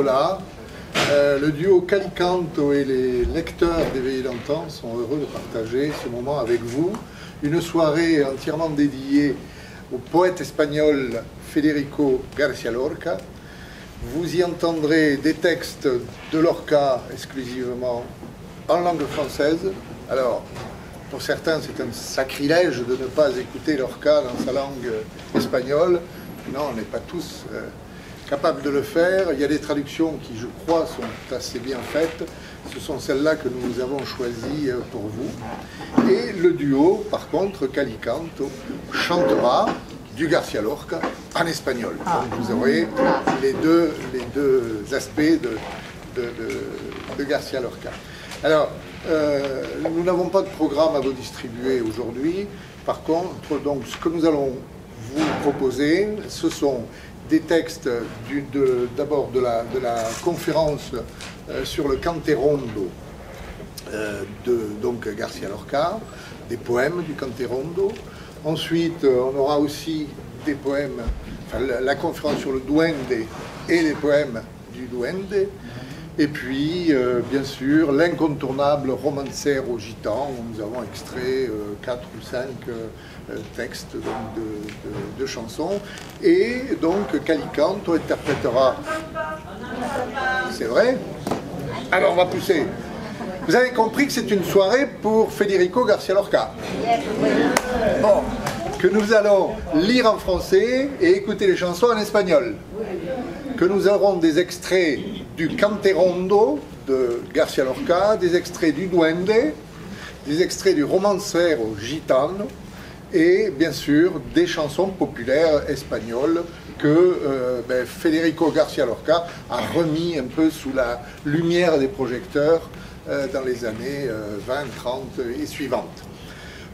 Là. Le duo Calicanto et les lecteurs d'Éveillé d'antan sont heureux de partager ce moment avec vous. Une soirée entièrement dédiée au poète espagnol Federico García Lorca. Vous y entendrez des textes de Lorca exclusivement en langue française. Alors, pour certains, c'est un sacrilège de ne pas écouter Lorca dans sa langue espagnole. Non, on n'est pas tous capable de le faire. Il y a des traductions qui, je crois, sont assez bien faites. Ce sont celles-là que nous avons choisies pour vous. Et le duo, par contre, Calicanto, chantera du García Lorca en espagnol. Donc vous aurez les deux aspects de García Lorca. Alors, nous n'avons pas de programme à vous distribuer aujourd'hui. Par contre, donc, ce que nous allons vous proposer, ce sont des textes d'abord de la conférence sur le Canterondo de García Lorca, des poèmes du Canterondo. Ensuite, on aura aussi des poèmes, enfin, la conférence sur le Duende et les poèmes du Duende. Et puis, bien sûr, l'incontournable Romancero gitan, où nous avons extrait 4 ou 5 textes donc, de chansons. Et donc, Calicanto interprétera... C'est vrai? Alors, on va pousser. Vous avez compris que c'est une soirée pour Federico García Lorca. Bon, que nous allons lire en français et écouter les chansons en espagnol. Que nous aurons des extraits du Canterondo de García Lorca, des extraits du Duende, des extraits du Romancero gitano et bien sûr des chansons populaires espagnoles que Federico García Lorca a remis un peu sous la lumière des projecteurs dans les années 20, 30 et suivantes.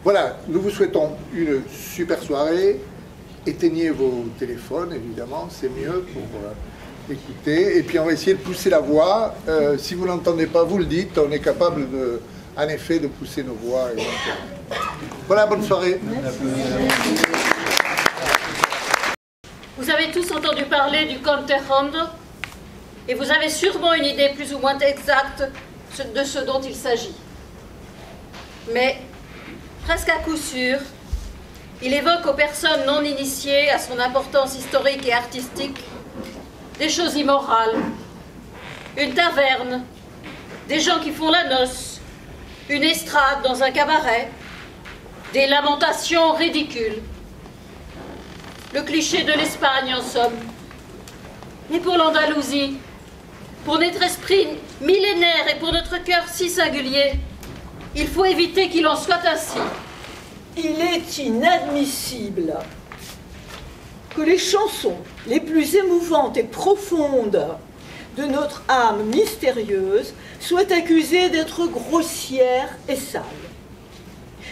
Voilà, nous vous souhaitons une super soirée. Éteignez vos téléphones, évidemment, c'est mieux pour écouter. Et puis on va essayer de pousser la voix. Si vous n'entendez pas, vous le dites. On est capable, en effet, de pousser nos voix. Voilà, bonne soirée. Vous avez tous entendu parler du Canterondo et vous avez sûrement une idée plus ou moins exacte de ce dont il s'agit. Mais, presque à coup sûr, il évoque aux personnes non initiées à son importance historique et artistique des choses immorales, une taverne, des gens qui font la noce, une estrade dans un cabaret, des lamentations ridicules. Le cliché de l'Espagne, en somme. Mais pour l'Andalousie, pour notre esprit millénaire et pour notre cœur si singulier, il faut éviter qu'il en soit ainsi. Il est inadmissible que les chansons les plus émouvantes et profondes de notre âme mystérieuse soient accusées d'être grossières et sales.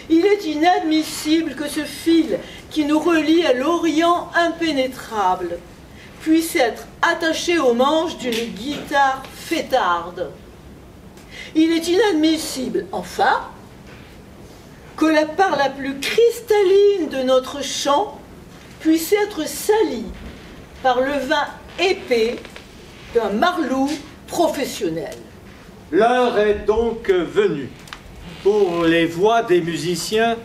Il est inadmissible que ce fil qui nous relie à l'Orient impénétrable puisse être attaché au manche d'une guitare fêtarde. Il est inadmissible, enfin, que la part la plus cristalline de notre chant puisse être salie par le vin épais d'un marlou professionnel. L'heure est donc venue pour les voix des musiciens,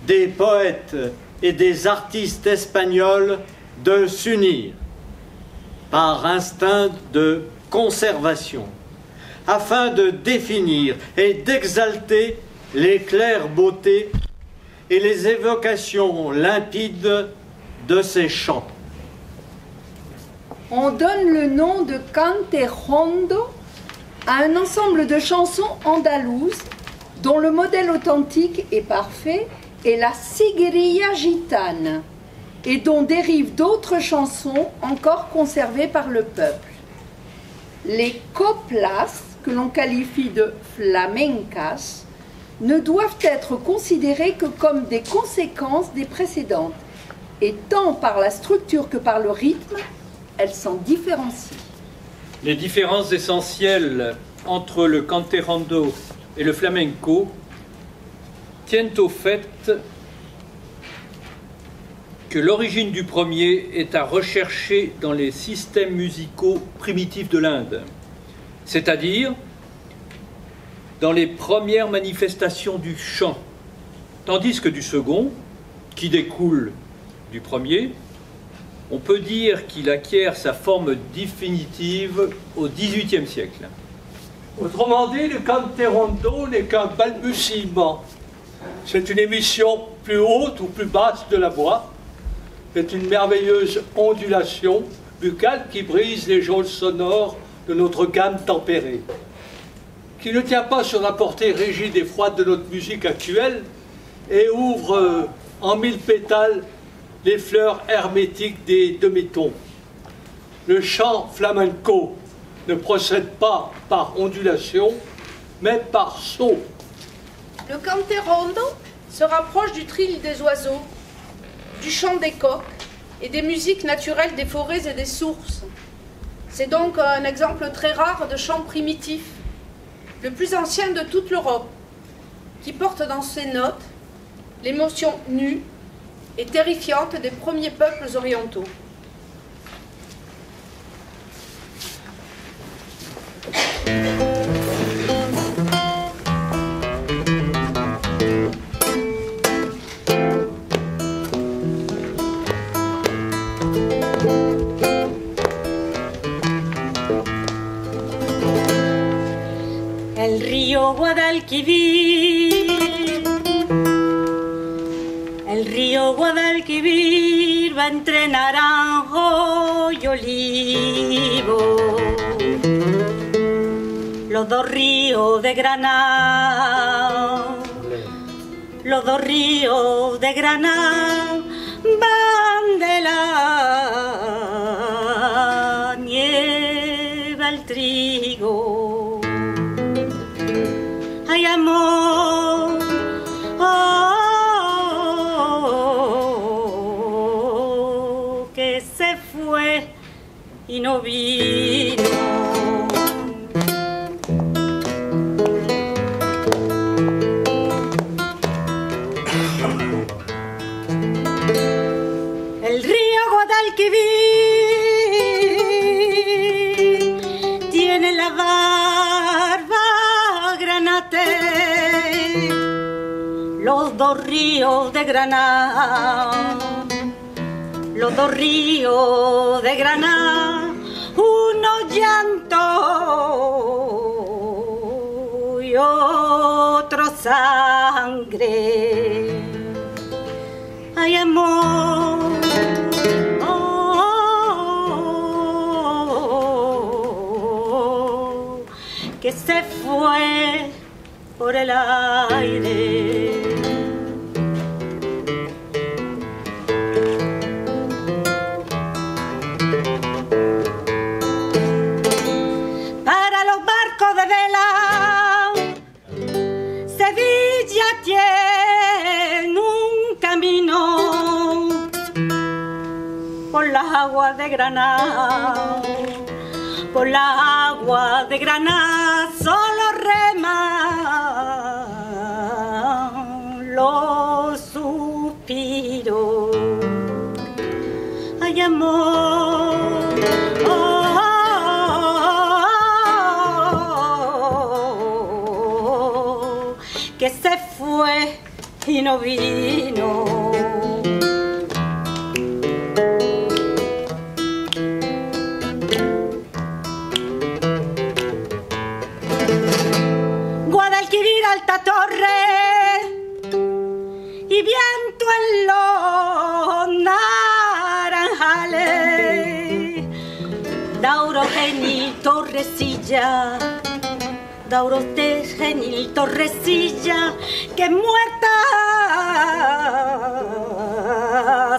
des poètes et des artistes espagnols de s'unir par instinct de conservation afin de définir et d'exalter les claires beautés et les évocations limpides de ces chants. On donne le nom de cantejondo à un ensemble de chansons andalouses dont le modèle authentique et parfait est la siguirilla gitane et dont dérivent d'autres chansons encore conservées par le peuple. Les coplas, que l'on qualifie de flamencas, ne doivent être considérées que comme des conséquences des précédentes, et tant par la structure que par le rythme, elles s'en différencient. Les différences essentielles entre le cantejondo et le flamenco tiennent au fait que l'origine du premier est à rechercher dans les systèmes musicaux primitifs de l'Inde, c'est-à-dire dans les premières manifestations du chant, tandis que du second, qui découle du premier, on peut dire qu'il acquiert sa forme définitive au XVIIIe siècle. Autrement dit, le cantejondo n'est qu'un balbutiement. C'est une émission plus haute ou plus basse de la voix. C'est une merveilleuse ondulation buccale qui brise les geôles sonores de notre gamme tempérée, qui ne tient pas sur la portée rigide et froide de notre musique actuelle et ouvre en mille pétales les fleurs hermétiques des demi-tons. Le chant flamenco ne procède pas par ondulation, mais par saut. Le cantejondo se rapproche du trille des oiseaux, du chant des coqs et des musiques naturelles des forêts et des sources. C'est donc un exemple très rare de chant primitif, le plus ancien de toute l'Europe, qui porte dans ses notes l'émotion nue et terrifiante des premiers peuples orientaux. El río Guadalquivir va entre naranjo y olivo, los dos ríos de Granada, los dos ríos de Granada van de la nieve al trigo. Hay amor, que se fue y no vino. El río Guadalquivir tiene la barba granate, los dos ríos de Granada, los dos ríos de Granada, uno llanto y otro sangre. Hay amor, se fue por el aire. Para los barcos de vela, Sevilla tiene un camino por las aguas de Granada, por las aguas de Granada solo reman los suspiros. Ay, amor, que se fue y no vino. Guadalquivir, Alta Torre y viento en los naranjales. Dauro, Genil, Torrecilla, Dauro de Genil, Torrecilla, que muerta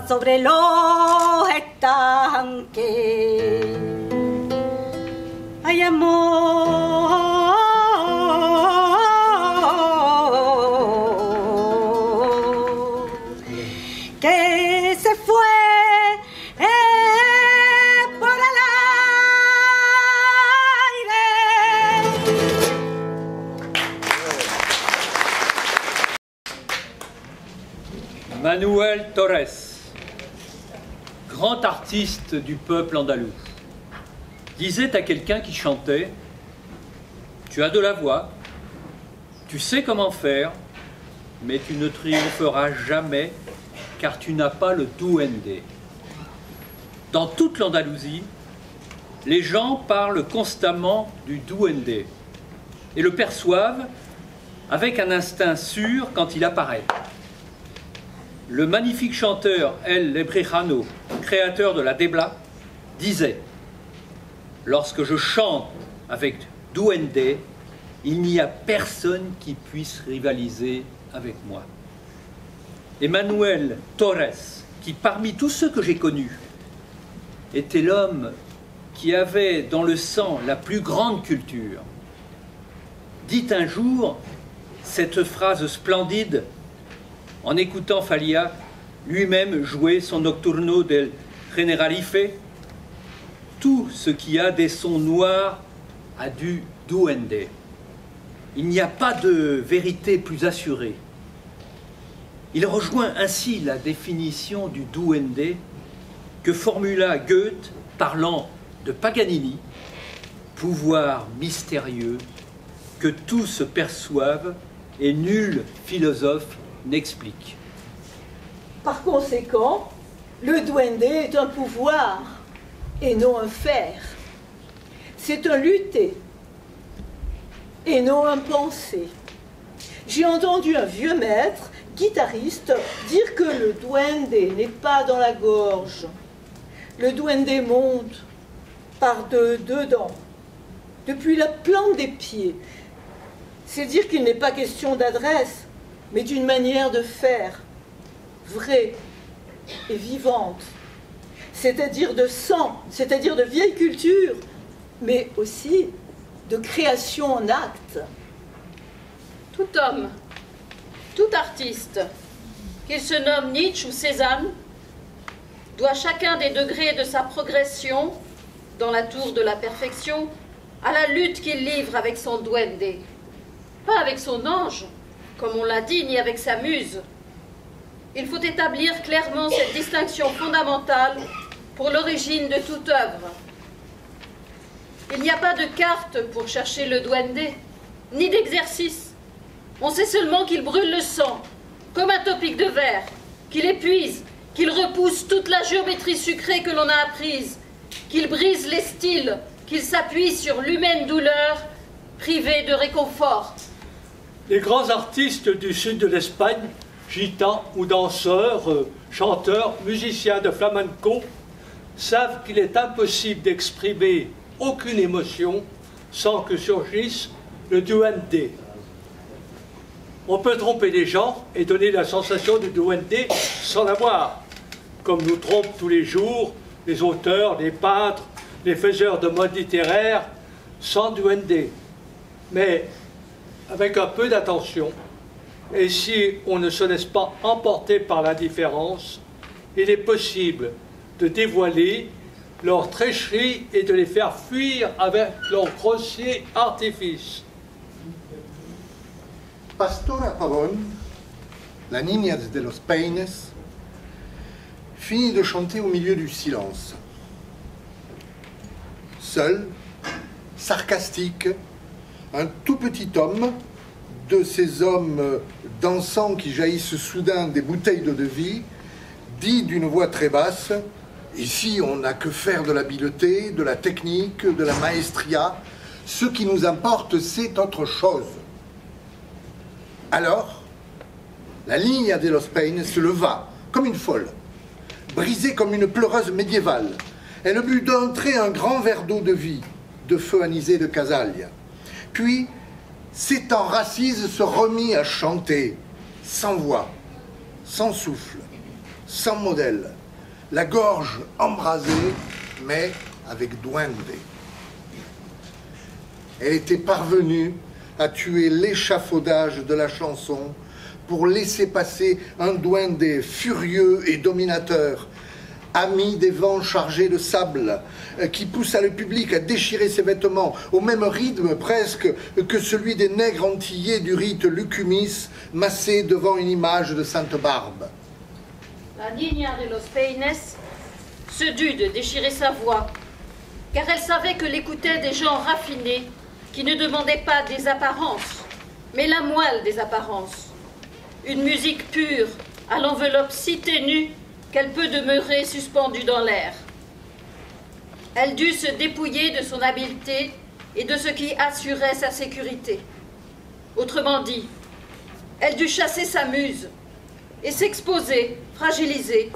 sobre los estanques. Ay, amor, que se fue por el aire. Manuel Torres, grand artiste du peuple andalou, disait à quelqu'un qui chantait: tu as de la voix, tu sais comment faire, mais tu ne triompheras jamais car tu n'as pas le duende. Dans toute l'Andalousie, les gens parlent constamment du duende et le perçoivent avec un instinct sûr quand il apparaît. Le magnifique chanteur El Lebrijano, créateur de la Debla, disait: lorsque je chante avec duende, il n'y a personne qui puisse rivaliser avec moi. Et Manuel Torres, qui parmi tous ceux que j'ai connus, était l'homme qui avait dans le sang la plus grande culture, dit un jour cette phrase splendide en écoutant Falla lui-même jouer son Nocturno del Generalife: tout ce qui a des sons noirs a du duende. Il n'y a pas de vérité plus assurée. Il rejoint ainsi la définition du duende que formula Goethe parlant de Paganini, pouvoir mystérieux que tous perçoivent et nul philosophe n'explique. Par conséquent, le duende est un pouvoir et non un faire. C'est un lutter et non un penser. J'ai entendu un vieux maître, guitariste, dire que le duende n'est pas dans la gorge. Le duende monte par dedans, depuis la plante des pieds. C'est dire qu'il n'est pas question d'adresse, mais d'une manière de faire, vraie et vivante. C'est-à-dire de sang, c'est-à-dire de vieille culture, mais aussi de création en acte. Tout homme, tout artiste, qu'il se nomme Nietzsche ou Cézanne, doit chacun des degrés de sa progression dans la tour de la perfection à la lutte qu'il livre avec son duende, pas avec son ange, comme on l'a dit, ni avec sa muse. Il faut établir clairement cette distinction fondamentale pour l'origine de toute œuvre. Il n'y a pas de carte pour chercher le duende, ni d'exercice. On sait seulement qu'il brûle le sang, comme un topic de verre, qu'il épuise, qu'il repousse toute la géométrie sucrée que l'on a apprise, qu'il brise les styles, qu'il s'appuie sur l'humaine douleur, privée de réconfort. Les grands artistes du sud de l'Espagne, gitans ou danseurs, chanteurs, musiciens de flamenco, savent qu'il est impossible d'exprimer aucune émotion sans que surgisse le duende. On peut tromper les gens et donner la sensation du duende sans l'avoir, comme nous trompent tous les jours les auteurs, les peintres, les faiseurs de mode littéraire sans duende. Mais avec un peu d'attention, et si on ne se laisse pas emporter par l'indifférence, il est possible de dévoiler leur tricherie et de les faire fuir avec leur grossier artifice. Pastora Pavón, la niña de los peines, finit de chanter au milieu du silence. Seul, sarcastique, un tout petit homme, de ces hommes dansants qui jaillissent soudain des bouteilles d'eau-de-vie, dit d'une voix très basse: ici on n'a que faire de l'habileté, de la technique, de la maestria, ce qui nous importe c'est autre chose. Alors, la Niña de los Peines se leva comme une folle, brisée comme une pleureuse médiévale. Elle but d'un trait un grand verre d'eau-de-vie, de feu anisé de Casalia. Puis, s'étant rassise, se remit à chanter, sans voix, sans souffle, sans modèle, la gorge embrasée, mais avec duende. Elle était parvenue à tuer l'échafaudage de la chanson pour laisser passer un duende furieux et dominateur, ami des vents chargés de sable, qui poussa le public à déchirer ses vêtements au même rythme presque que celui des nègres antillais du rite Lucumis, massés devant une image de Sainte Barbe. La Niña de los Peines se dut de déchirer sa voix, car elle savait que l'écoutaient des gens raffinés qui ne demandaient pas des apparences, mais la moelle des apparences. Une musique pure, à l'enveloppe si ténue qu'elle peut demeurer suspendue dans l'air. Elle dut se dépouiller de son habileté et de ce qui assurait sa sécurité. Autrement dit, elle dut chasser sa muse et s'exposer, fragilisée,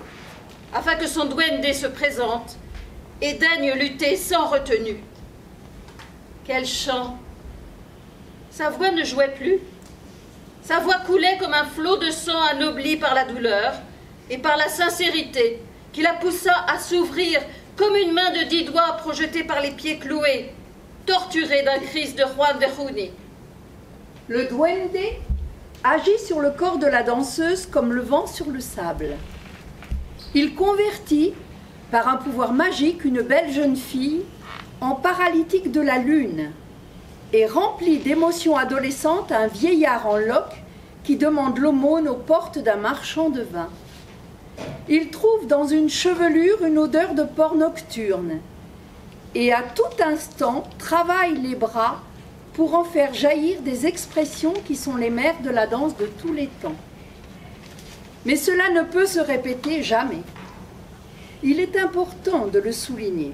afin que son duende se présente et daigne lutter sans retenue. Quel chant! Sa voix ne jouait plus. Sa voix coulait comme un flot de sang anobli par la douleur et par la sincérité qui la poussa à s'ouvrir comme une main de 10 doigts projetée par les pieds cloués, torturée d'un Christ de Juan de Juni. Le duende agit sur le corps de la danseuse comme le vent sur le sable. Il convertit, par un pouvoir magique, une belle jeune fille en paralytique de la lune et remplit d'émotions adolescentes un vieillard en loques qui demande l'aumône aux portes d'un marchand de vin. Il trouve dans une chevelure une odeur de porc nocturne et à tout instant travaille les bras pour en faire jaillir des expressions qui sont les mères de la danse de tous les temps. Mais cela ne peut se répéter jamais. Il est important de le souligner.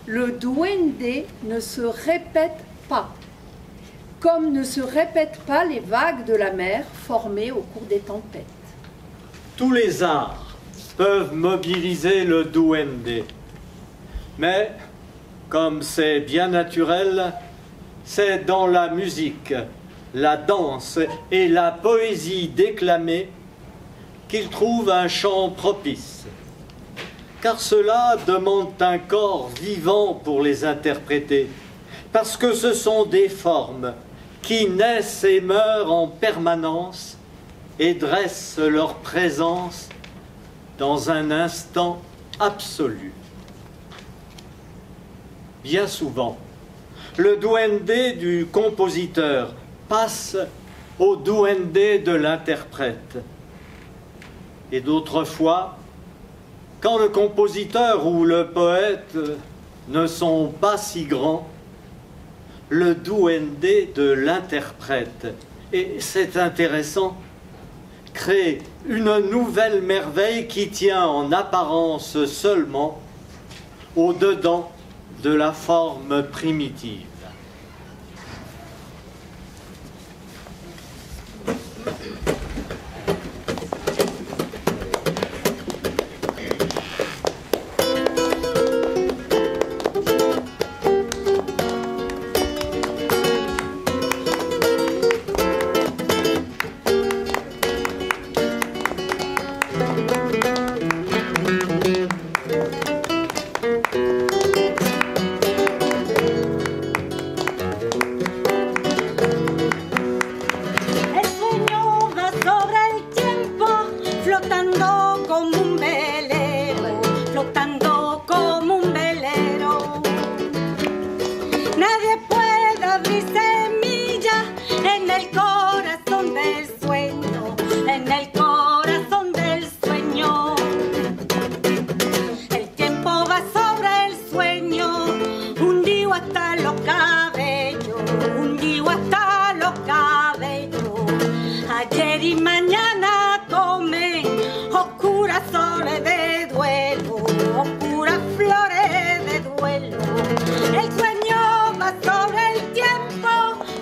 Le duende ne se répète pas, comme ne se répètent pas les vagues de la mer formées au cours des tempêtes. Tous les arts peuvent mobiliser le duende, mais comme c'est bien naturel, c'est dans la musique, la danse et la poésie déclamée qu'il trouve un champ propice. Car cela demande un corps vivant pour les interpréter, parce que ce sont des formes qui naissent et meurent en permanence et dressent leur présence dans un instant absolu. Bien souvent, le duende du compositeur passe au duende de l'interprète. Et d'autres fois, quand le compositeur ou le poète ne sont pas si grands, le duende de l'interprète, et c'est intéressant, crée une nouvelle merveille qui tient en apparence seulement au-dedans de la forme primitive. el corazón del sueño, en el corazón del sueño. El tiempo va sobre el sueño, hundido hasta los cabellos, hundido hasta los cabellos. Ayer y mañana comen oscuras soles de duelo, oscuras flores de duelo. El sueño va sobre el tiempo,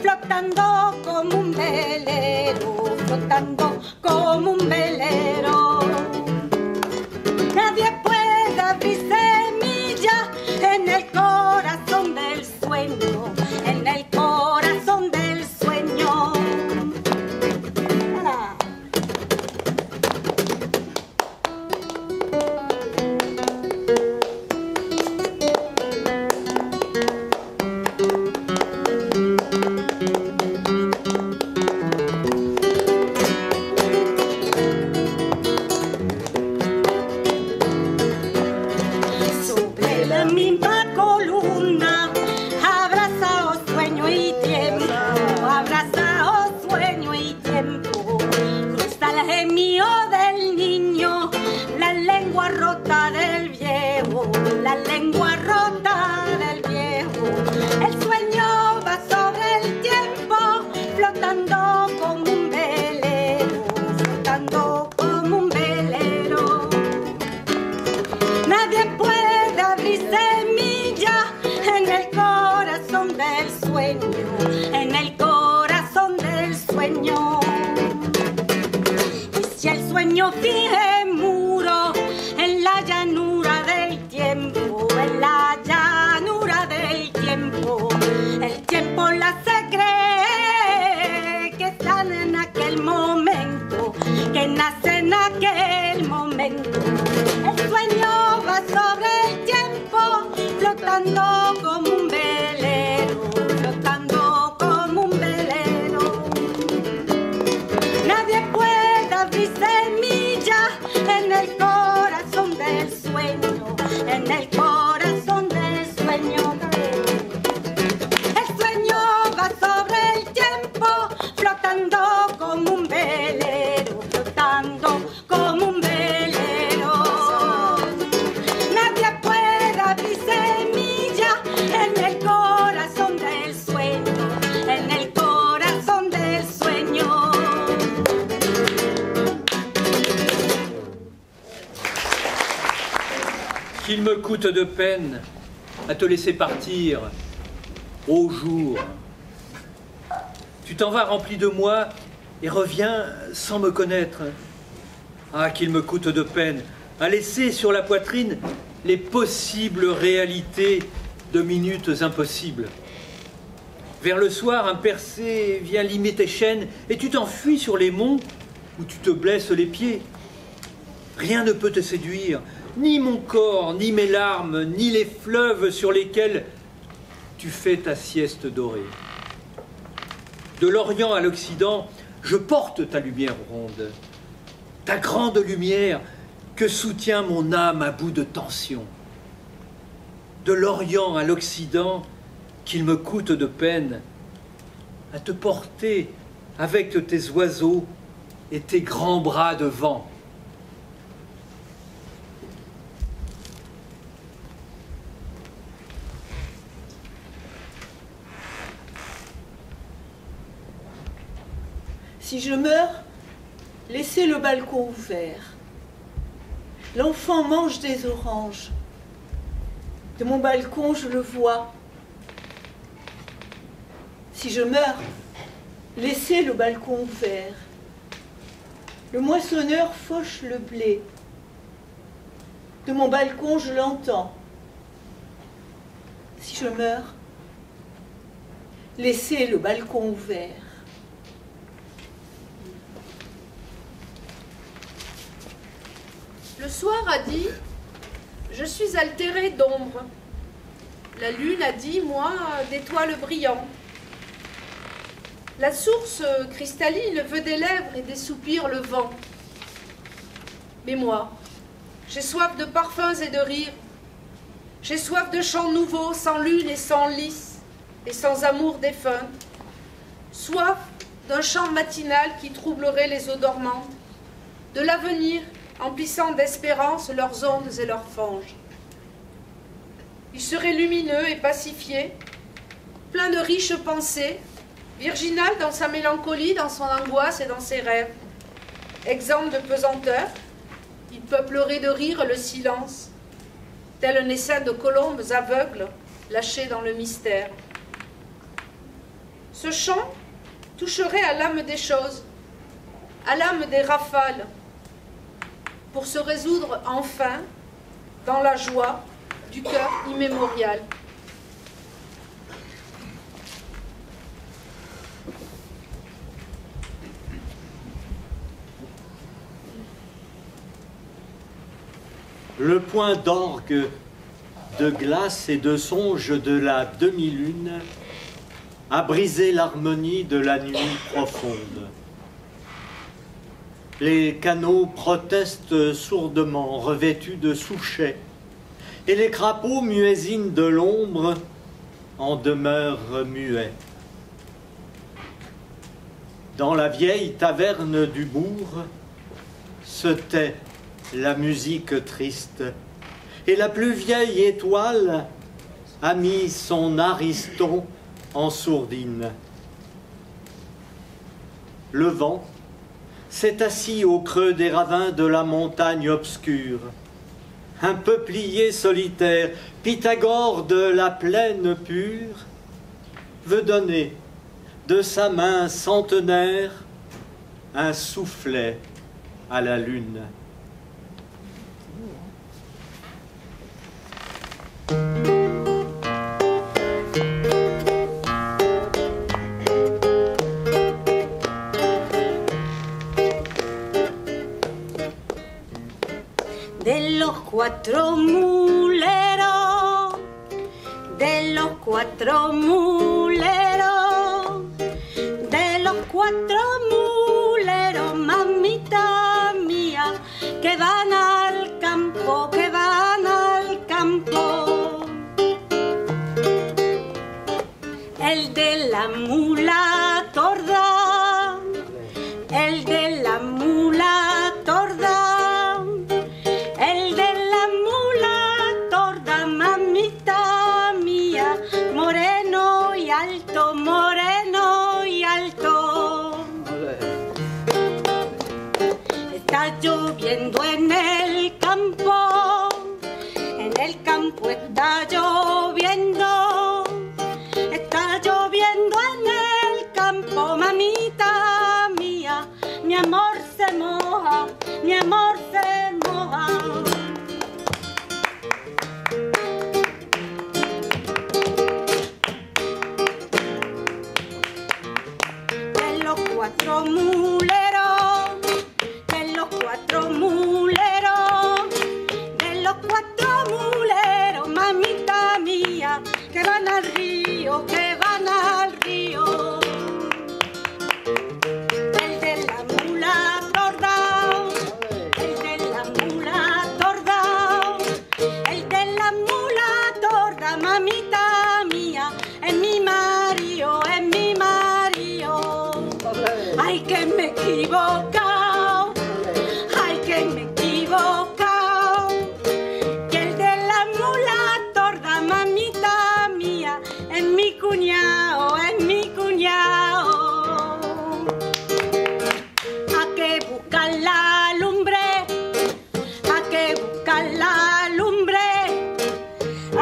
flotando como un velero, flotando como un velero. Nadie puede abrir semilla en el corazón del sueño, en el corazón del sueño. Sobre la misma columna, abrazaos sueño y tiempo, abrazaos sueño y tiempo. Cruza el gemío del niño, la lengua rota del viejo, la lengua rota del viejo. El sueño va sobre el tiempo, flotando como un velero, flotando como un velero. Nadie puede abrir semilla en el corazón del sueño, en el corazón del sueño. Y si el sueño finge muro en la llanura del tiempo, en la llanura del tiempo, el tiempo la hace creer que están en aquel momento, que nace en aquel momento. El sueño va sobre el tiempo, flotando como un velero, flotando como un velero. Nadie puede abrir semilla en el corazón del sueño, en el corazón del sueño. El sueño va sobre el tiempo, flotando como un velero, flotando como un velero. Nadie puede abrir semilla en el corazón del sueño, en el corazón del sueño. Qu'il me coûte de peine à te laisser partir, ô jour. Tu t'en vas rempli de moi et reviens sans me connaître. Ah, qu'il me coûte de peine à laisser sur la poitrine les possibles réalités de minutes impossibles. Vers le soir, un percé vient limer tes chaînes et tu t'enfuis sur les monts où tu te blesses les pieds. Rien ne peut te séduire, ni mon corps, ni mes larmes, ni les fleuves sur lesquels tu fais ta sieste dorée. De l'Orient à l'Occident, je porte ta lumière ronde, ta grande lumière que soutient mon âme à bout de tension. De l'Orient à l'Occident, qu'il me coûte de peine à te porter avec tes oiseaux et tes grands bras de vent. Si je meurs, laissez le balcon ouvert. L'enfant mange des oranges. De mon balcon, je le vois. Si je meurs, laissez le balcon ouvert. Le moissonneur fauche le blé. De mon balcon, je l'entends. Si je meurs, laissez le balcon ouvert. Le soir a dit, je suis altéré d'ombre. La lune a dit, moi, d'étoiles brillantes. La source cristalline veut des lèvres et des soupirs le vent. Mais moi, j'ai soif de parfums et de rires. J'ai soif de chants nouveaux, sans lune et sans lys, et sans amour défunt. Soif d'un chant matinal qui troublerait les eaux dormantes, de l'avenir emplissant d'espérance leurs ondes et leurs fanges. Il serait lumineux et pacifié, plein de riches pensées, virginal dans sa mélancolie, dans son angoisse et dans ses rêves. Exempt de pesanteur, il peuplerait de rire le silence, tel un essaim de colombes aveugles lâchées dans le mystère. Ce chant toucherait à l'âme des choses, à l'âme des rafales, pour se résoudre enfin dans la joie du cœur immémorial. Le point d'orgue de glace et de songe de la demi-lune a brisé l'harmonie de la nuit profonde. Les canaux protestent sourdement, revêtus de souchets, et les crapauds muesinent de l'ombre en demeurent muets. Dans la vieille taverne du bourg se tait la musique triste, et la plus vieille étoile a mis son ariston en sourdine. Le vent s'est assis au creux des ravins de la montagne obscure. Un peuplier solitaire, Pythagore de la plaine pure, veut donner de sa main centenaire un soufflet à la lune. De los cuatro muleros, de los cuatro muleros, de los cuatro muleros, mamita mía, que van al campo, que van al campo. El de la mula torda, el de la mula torda. El de la mula torda, mamita mía, moreno y alto, moreno y alto. Está lloviendo en el campo está lloviendo en el campo, mamita mía, mi amor se moja, mi amor se moja. De los cuatro muleros, de los cuatro muleros, de los cuatro muleros, mamita mía, que van al río, que van al río. El de la mula torda, el de la mula torda, el de la mula torda, mamita mía, es mi marido, es mi marido. Ay, que me he equivocado, ay, que me he equivocado. Que el de la mula torda, mamita mía, es mi cuñado, es mi cuñado. A que buscar la lumbre, a que buscar la lumbre,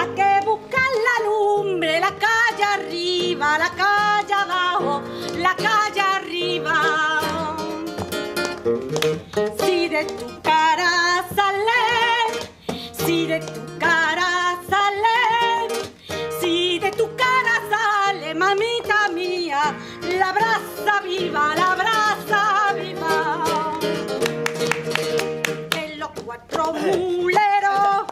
a que buscar la lumbre, la calle arriba, la calle abajo, la calle arriba. Si de tu cara sale, si de tu cara sale, si de tu cara sale, mamita mía, la brasa viva, la brasa viva. De los cuatro muleros,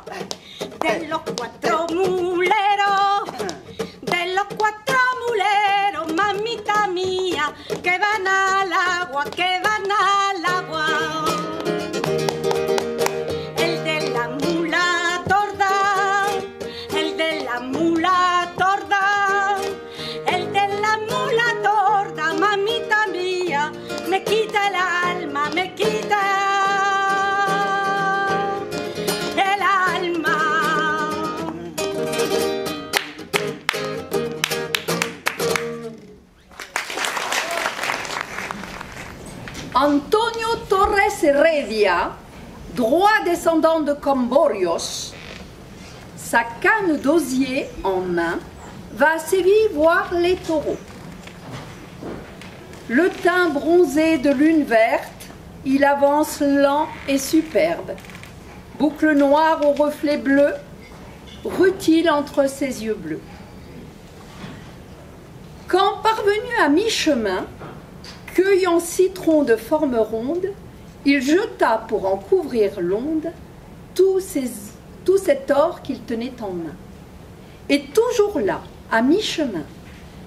de los cuatro muleros, de los cuatro muleros, mamita mía, que van al agua, que van al agua. El de la mula torda, el de la mula torda, el de la mula torda, mamita mía. me quita el alma, me quita el alma. Antonio Torres Heredia, droit descendant de Camborios, sa canne d'osier en main, va à Séville voir les taureaux. Le teint bronzé de lune verte, il avance lent et superbe. Boucle noire au reflet bleu, rutile entre ses yeux bleus. Quand parvenu à mi-chemin, cueillant citron de forme ronde, il jeta pour en couvrir l'onde tout cet or qu'il tenait en main. Et toujours là, à mi-chemin,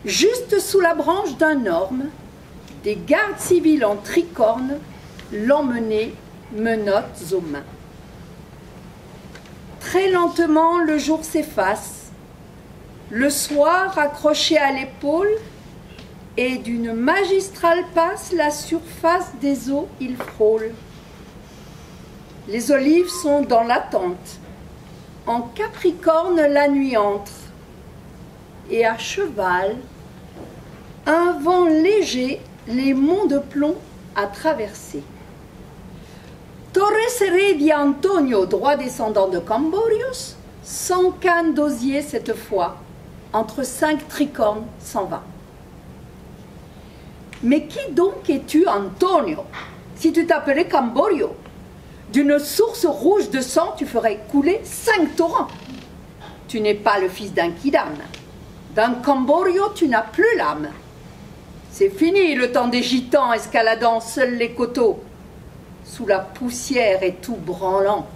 juste sous la branche d'un orme, des gardes civils en tricorne l'emmenaient menottes aux mains. Très lentement, le jour s'efface. Le soir, accroché à l'épaule, et d'une magistrale passe la surface des eaux, il frôle. Les olives sont dans l'attente. En Capricorne, la nuit entre. Et à cheval, un vent léger, les monts de plomb à traverser. Torres Heredia Antonio, droit descendant de Camborios, sans canne d'osier cette fois, entre 5 tricornes s'en va. Mais qui donc es-tu, Antonio, si tu t'appelais Camborio? D'une source rouge de sang, tu ferais couler 5 torrents. Tu n'es pas le fils d'un Kidam. D'un Camborio, tu n'as plus l'âme. C'est fini le temps des gitans escaladant seuls les coteaux. Sous la poussière et tout branlant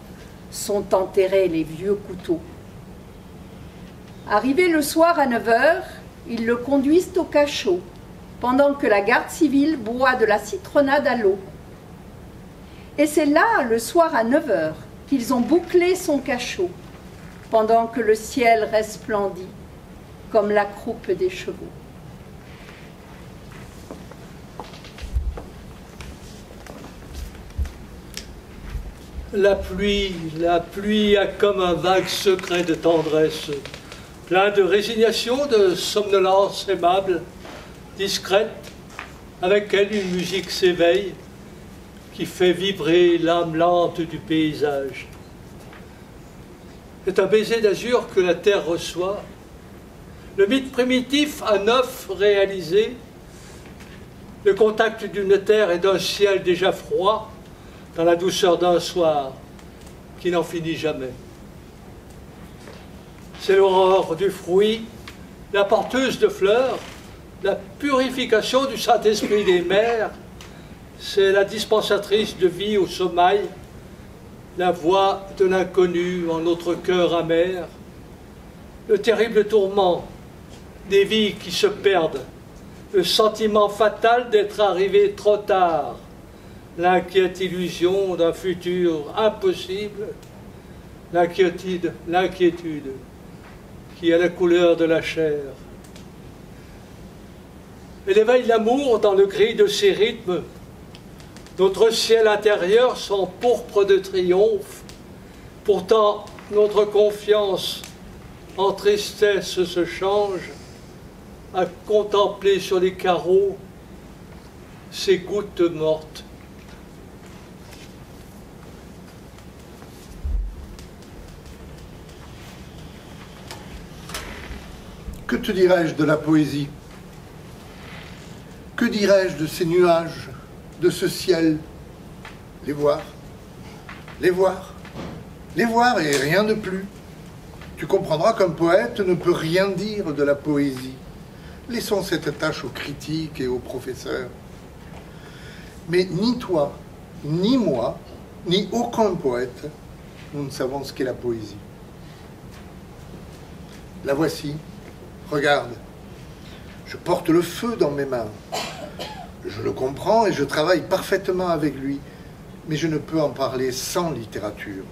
sont enterrés les vieux couteaux. Arrivé le soir à 9 h, ils le conduisent au cachot, pendant que la garde civile boit de la citronnade à l'eau. Et c'est là, le soir à 9 h, qu'ils ont bouclé son cachot, pendant que le ciel resplendit comme la croupe des chevaux. La pluie a comme un vague secret de tendresse, plein de résignation, de somnolence aimable, discrète, avec elle une musique s'éveille, qui fait vibrer l'âme lente du paysage. C'est un baiser d'azur que la terre reçoit, le mythe primitif à neuf réalisé, le contact d'une terre et d'un ciel déjà froid, dans la douceur d'un soir qui n'en finit jamais. C'est l'aurore du fruit, la porteuse de fleurs, la purification du Saint-Esprit des mers, c'est la dispensatrice de vie au sommeil, la voix de l'inconnu en notre cœur amer, le terrible tourment des vies qui se perdent, le sentiment fatal d'être arrivé trop tard, l'inquiète illusion d'un futur impossible, l'inquiétude qui a la couleur de la chair. Elle éveille l'amour dans le gris de ses rythmes. Notre ciel intérieur sont pourpre de triomphe. Pourtant, notre confiance en tristesse se change à contempler sur les carreaux ces gouttes mortes. Que te dirais-je de la poésie? Que dirais-je de ces nuages, de ce ciel? Les voir, les voir, les voir et rien de plus. Tu comprendras qu'un poète ne peut rien dire de la poésie. Laissons cette tâche aux critiques et aux professeurs. Mais ni toi, ni moi, ni aucun poète, nous ne savons ce qu'est la poésie. La voici. Regarde, je porte le feu dans mes mains. Je le comprends et je travaille parfaitement avec lui, mais je ne peux en parler sans littérature.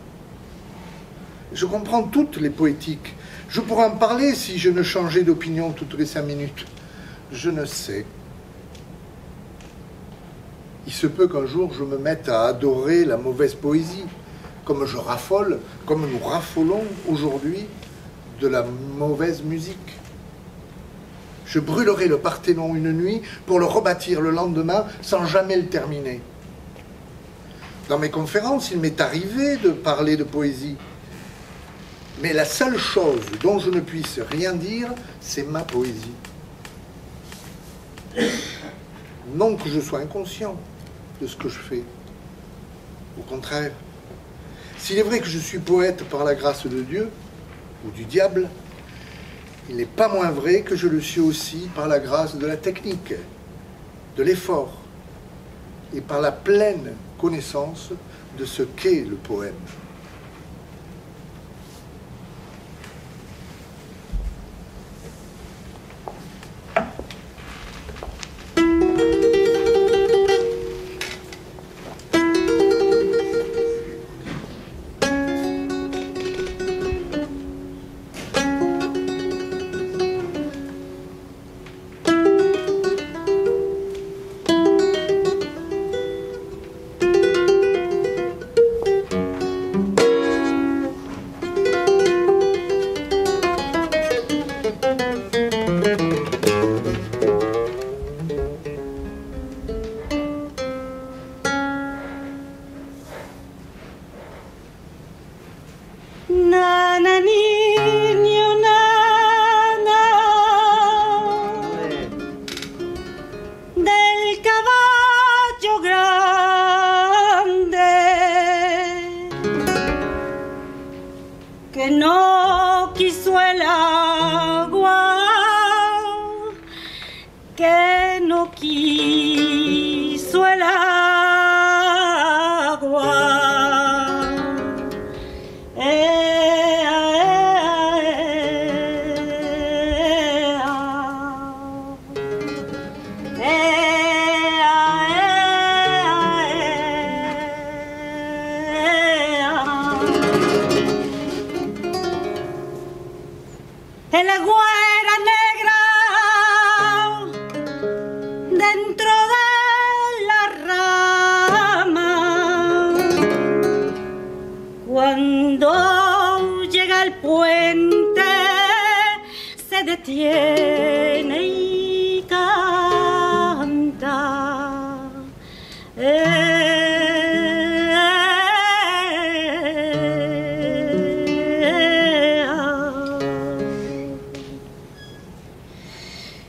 Je comprends toutes les poétiques. Je pourrais en parler si je ne changeais d'opinion toutes les 5 minutes. Je ne sais. il se peut qu'un jour je me mette à adorer la mauvaise poésie, comme je raffole, comme nous raffolons aujourd'hui de la mauvaise musique. Je brûlerai le Parthénon une nuit pour le rebâtir le lendemain sans jamais le terminer. Dans mes conférences, il m'est arrivé de parler de poésie. Mais la seule chose dont je ne puisse rien dire, c'est ma poésie. Non que je sois inconscient de ce que je fais. Au contraire, s'il est vrai que je suis poète par la grâce de Dieu ou du diable, il n'est pas moins vrai que je le suis aussi par la grâce de la technique, de l'effort et par la pleine connaissance de ce qu'est le poème.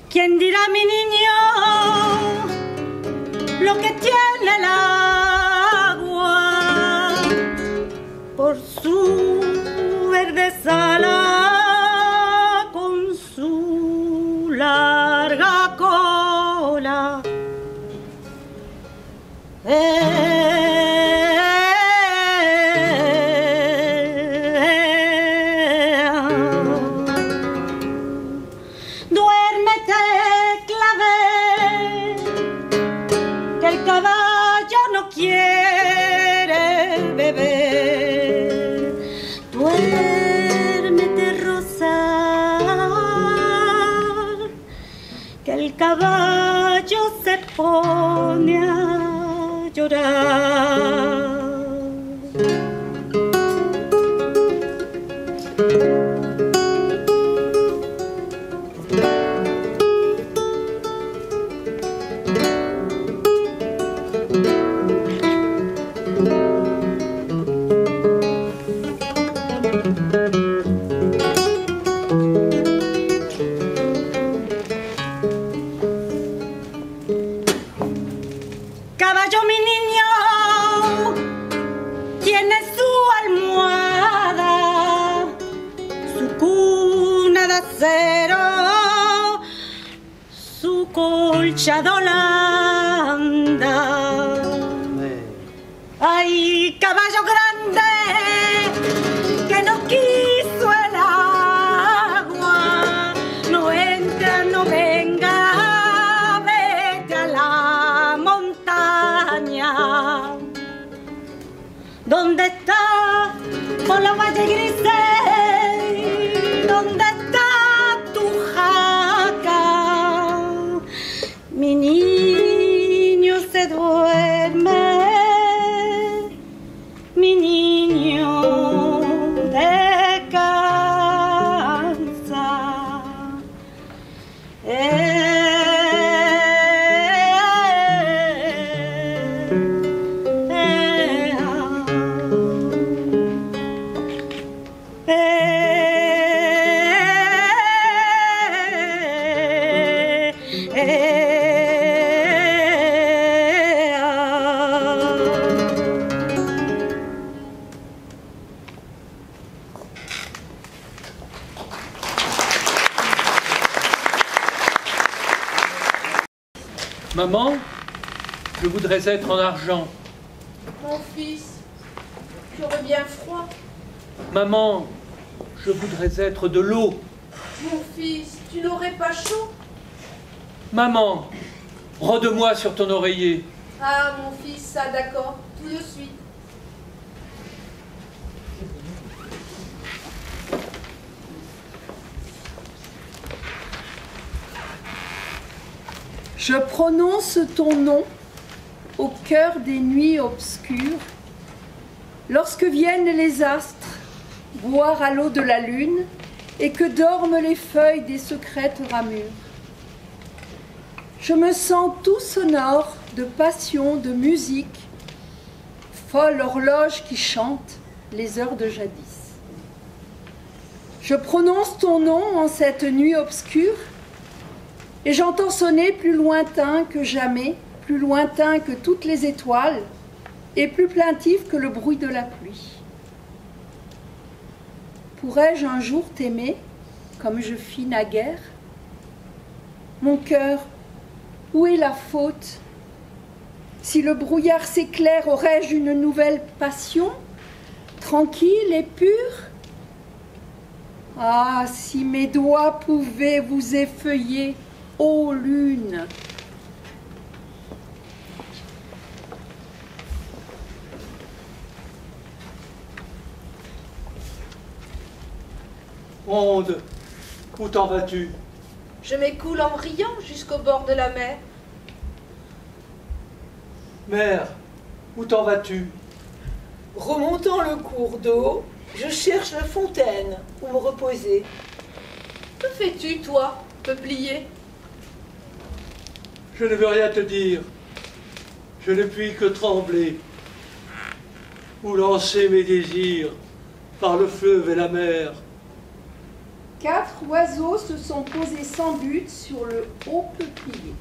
¿Quién dirá, mi niño, lo que tiene el agua por su verde sala con su larga cola? Duérmete, clavel, que el caballo no quiere beber. Duérmete, rosal, que el caballo se pone a llorar. Caballo, mi niño, tiene su almohada, su cuna de acero, su colcha de Holanda. Ay, caballo grande, que no quiso el agua, no entra, no venga, vete a la montaña. ¿Dónde está por los valles grises? ¿Dónde está tu jaca? Mi niño se duerme Maman, je voudrais être en argent. Mon fils, j'aurais bien froid. Maman, je voudrais être de l'eau. Mon fils, tu n'aurais pas chaud. Maman, rode-moi sur ton oreiller. Ah, mon fils, ça d'accord, tout de suite. Je prononce ton nom au cœur des nuits obscures, lorsque viennent les astres boire à l'eau de la lune et que dorment les feuilles des secrètes ramures. Je me sens tout sonore de passion, de musique, folle horloge qui chante les heures de jadis. Je prononce ton nom en cette nuit obscure et j'entends sonner plus lointain que jamais, plus lointain que toutes les étoiles et plus plaintif que le bruit de la pluie. Pourrais-je un jour t'aimer comme je fis naguère? Mon cœur, où est la faute? Si le brouillard s'éclaire, aurais-je une nouvelle passion, tranquille et pure? Ah, si mes doigts pouvaient vous effeuiller, ô lune! Onde, où t'en vas-tu? Je m'écoule en riant jusqu'au bord de la mer. Mère, où t'en vas-tu? Remontant le cours d'eau, je cherche la fontaine où me reposer. Que fais-tu, toi, peuplier? Je ne veux rien te dire. Je ne puis que trembler. Ou lancer mes désirs par le fleuve et la mer. 4 oiseaux se sont posés sans but sur le haut peuplier.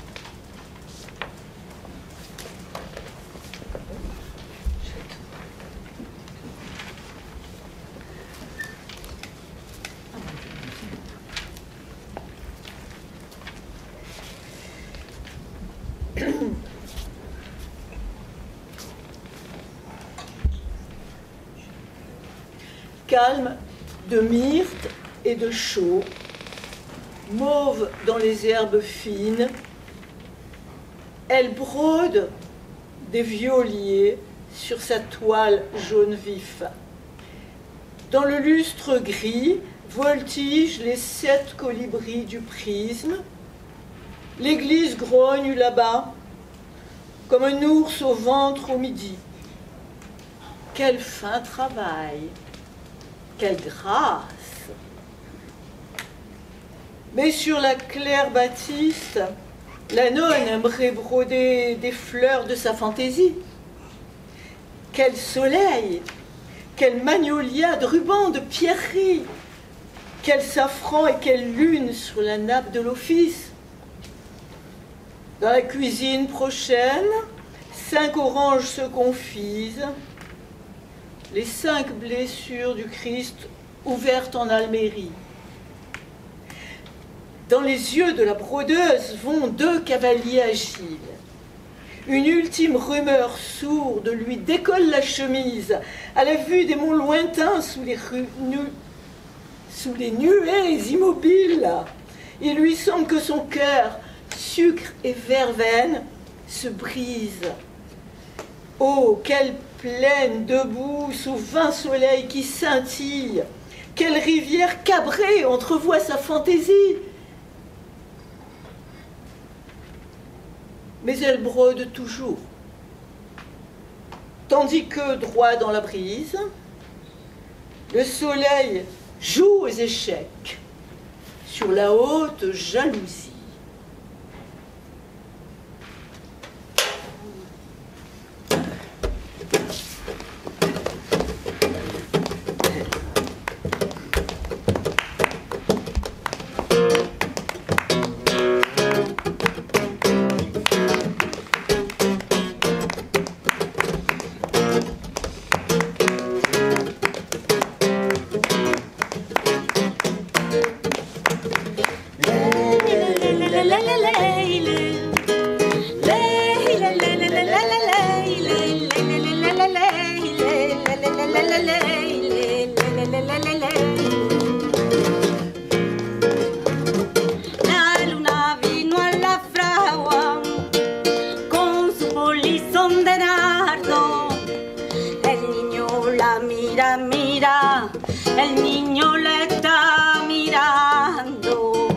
Calme de myrte et de chaux, mauve dans les herbes fines, elle brode des violiers sur sa toile jaune vif. Dans le lustre gris voltigent les 7 colibris du prisme. L'église grogne là-bas, comme un ours au ventre au midi. Quel fin travail, quelle grâce! Mais sur la claire batiste, la nonne aimerait broder des fleurs de sa fantaisie. Quel soleil, quel magnolia de rubans, de pierreries, quel safran et quelle lune sur la nappe de l'office. Dans la cuisine prochaine, 5 oranges se confisent, les 5 blessures du Christ ouvertes en Almérie. Dans les yeux de la brodeuse vont 2 cavaliers agiles. Une ultime rumeur sourde lui décolle la chemise à la vue des monts lointains sous les nuées immobiles. Il lui semble que son cœur, sucre et verveine, se brise. Oh, quelle plaine debout sous 20 soleils qui scintillent! Quelle rivière cabrée entrevoit sa fantaisie! Mais elle brode toujours, tandis que, droit dans la brise, le soleil joue aux échecs sur la haute jalousie. son de nardo. El niño la mira, mira, el niño le está mirando.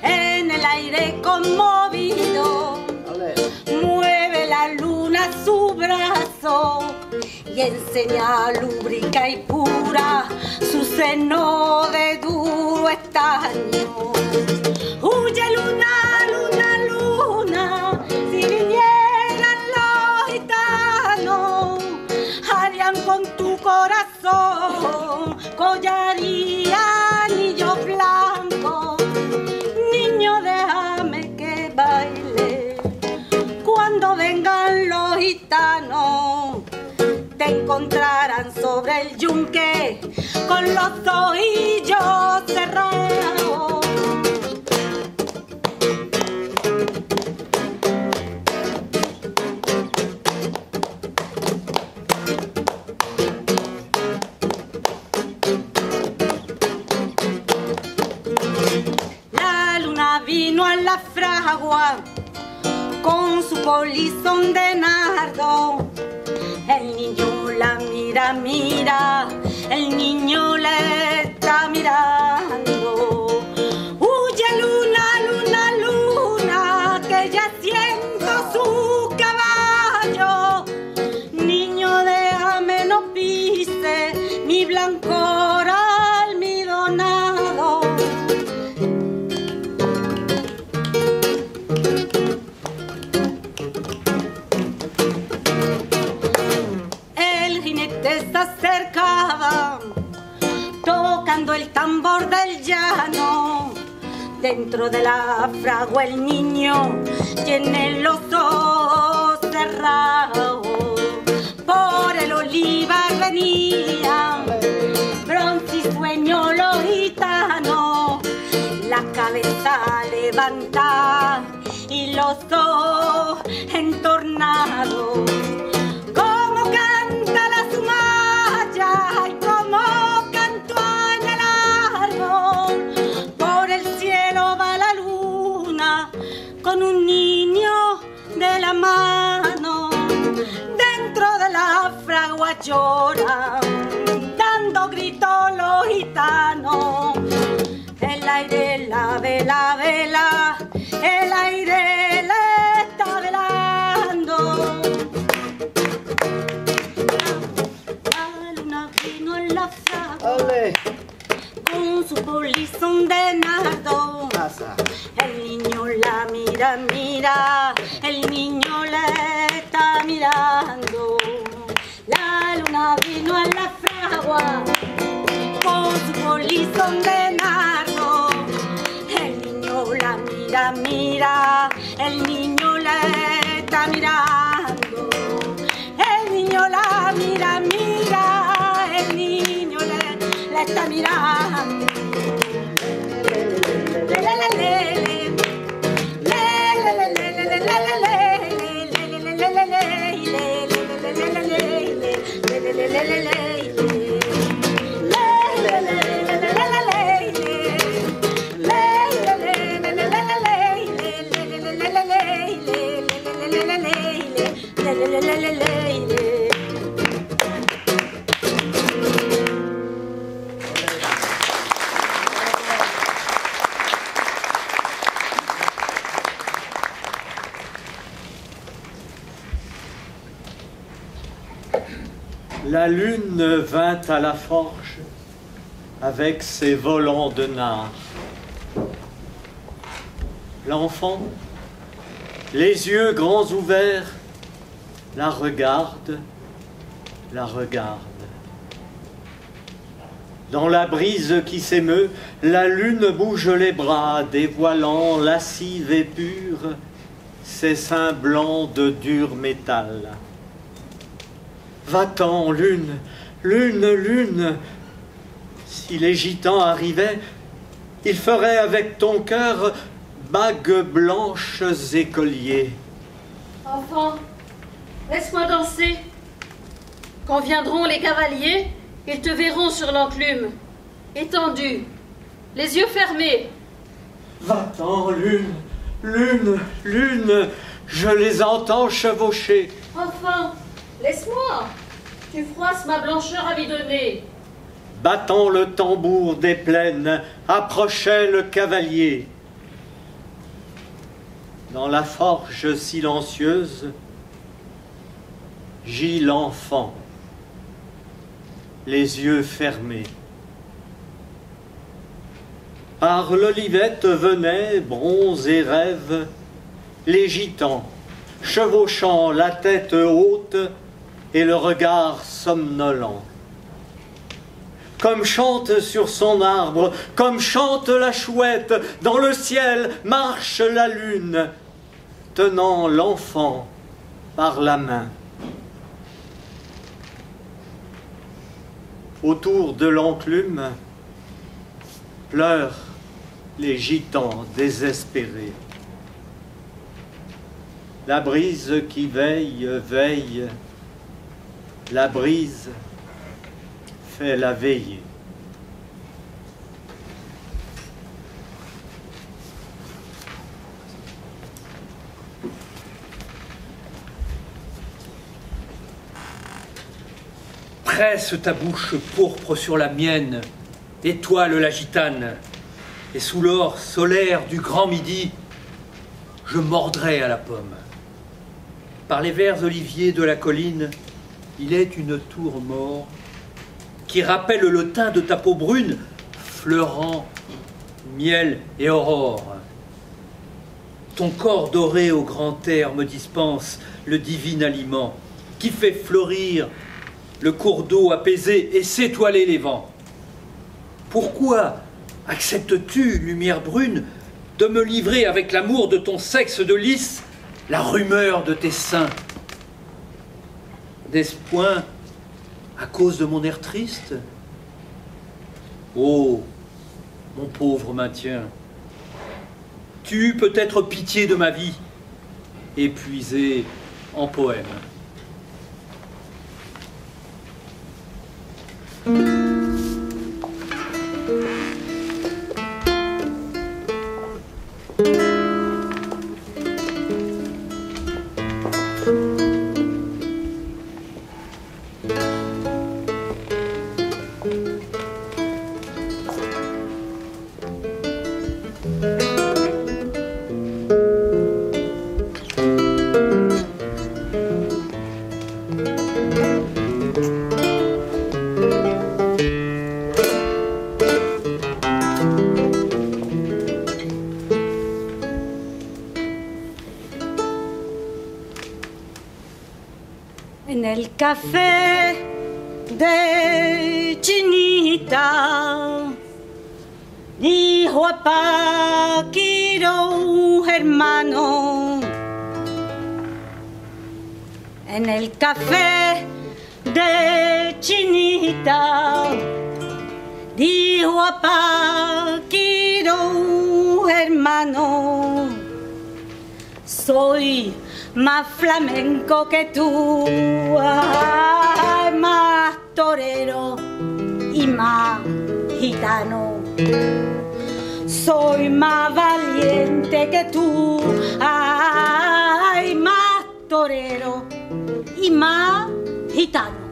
En el aire conmovido mueve la luna su brazo y enseña lúbrica y pura su seno de duro estaño. Huye luna, luna, luna, si vinieran los gitanos, harían con tu corazón collar y anillo blanco. Niño, déjame que baile cuando vengan los gitanos. Te encontrarán sobre el yunque con los ojillos cerrados. La luna vino a la fragua con su polizón de nardo. El niño la mira, mira, el niño le está mirando. Huye luna, luna, luna, que ya siento su caballo. Niño, déjame no pise mi blancor almidonado. Se acercaba tocando el tambor del llano. Dentro de la fragua el niño tiene los ojos cerrados. Por el olivar venía bronce y sueño los gitanos. La cabeza levanta y los ojos entornados. Como canta la sumaya y como cantó en el árbol. Por el cielo va la luna con un niño de la mano. Dentro de la fragua lloran, dando gritos los gitanos. El aire la vela, vela, el aire le está velando. La luna vino en la fragua con su polizón de nardo. El niño la mira, mira, el niño le está mirando. La luna vino en la fragua con su polizón de nardo. El niño la mira, mira, el niño le está mirando. El niño la mira, mira, el niño le está mirando. La lune vint à la forge avec ses volants de nard. L'enfant, les yeux grands ouverts, la regarde, la regarde. Dans la brise qui s'émeut, la lune bouge les bras, dévoilant lascive et pure ses seins blancs de dur métal. Va-t'en, lune, lune, lune. Si les gitans arrivaient, ils feraient avec ton cœur bagues blanches et colliers. Enfant, laisse-moi danser. Quand viendront les cavaliers, ils te verront sur l'enclume, étendu, les yeux fermés. Va-t'en, lune, lune, lune, je les entends chevaucher. Enfin, laisse-moi. Tu froisses ma blancheur amidonnée. Battant le tambour des plaines, approchait le cavalier. Dans la forge silencieuse, gît l'enfant, les yeux fermés. Par l'olivette venaient, bronze et rêve, les gitans, chevauchant la tête haute et le regard somnolent. Comme chante sur son arbre, comme chante la chouette, dans le ciel marche la lune, tenant l'enfant par la main. Autour de l'enclume pleurent les gitans désespérés. La brise qui veille, veille, la brise fait la veillée. Presse ta bouche pourpre sur la mienne, étoile la gitane, et sous l'or solaire du grand midi, je mordrai à la pomme. Par les verts oliviers de la colline, il est une tour mort qui rappelle le teint de ta peau brune, fleurant miel et aurore. Ton corps doré au grand air me dispense le divin aliment qui fait fleurir le cours d'eau apaisé et s'étoiler les vents. Pourquoi acceptes-tu, lumière brune, de me livrer avec l'amour de ton sexe de lys la rumeur de tes seins? N'est-ce point à cause de mon air triste? Oh, mon pauvre maintien, tu eus peut-être pitié de ma vie, épuisée en poèmes. En el café de Chinita dijo a Paquiro un hermano. En el café de Chinita dijo a Paquiro un hermano: soy más flamenco que tú, ay, más torero y más gitano. Soy más valiente que tú, ay, más torero y más gitano.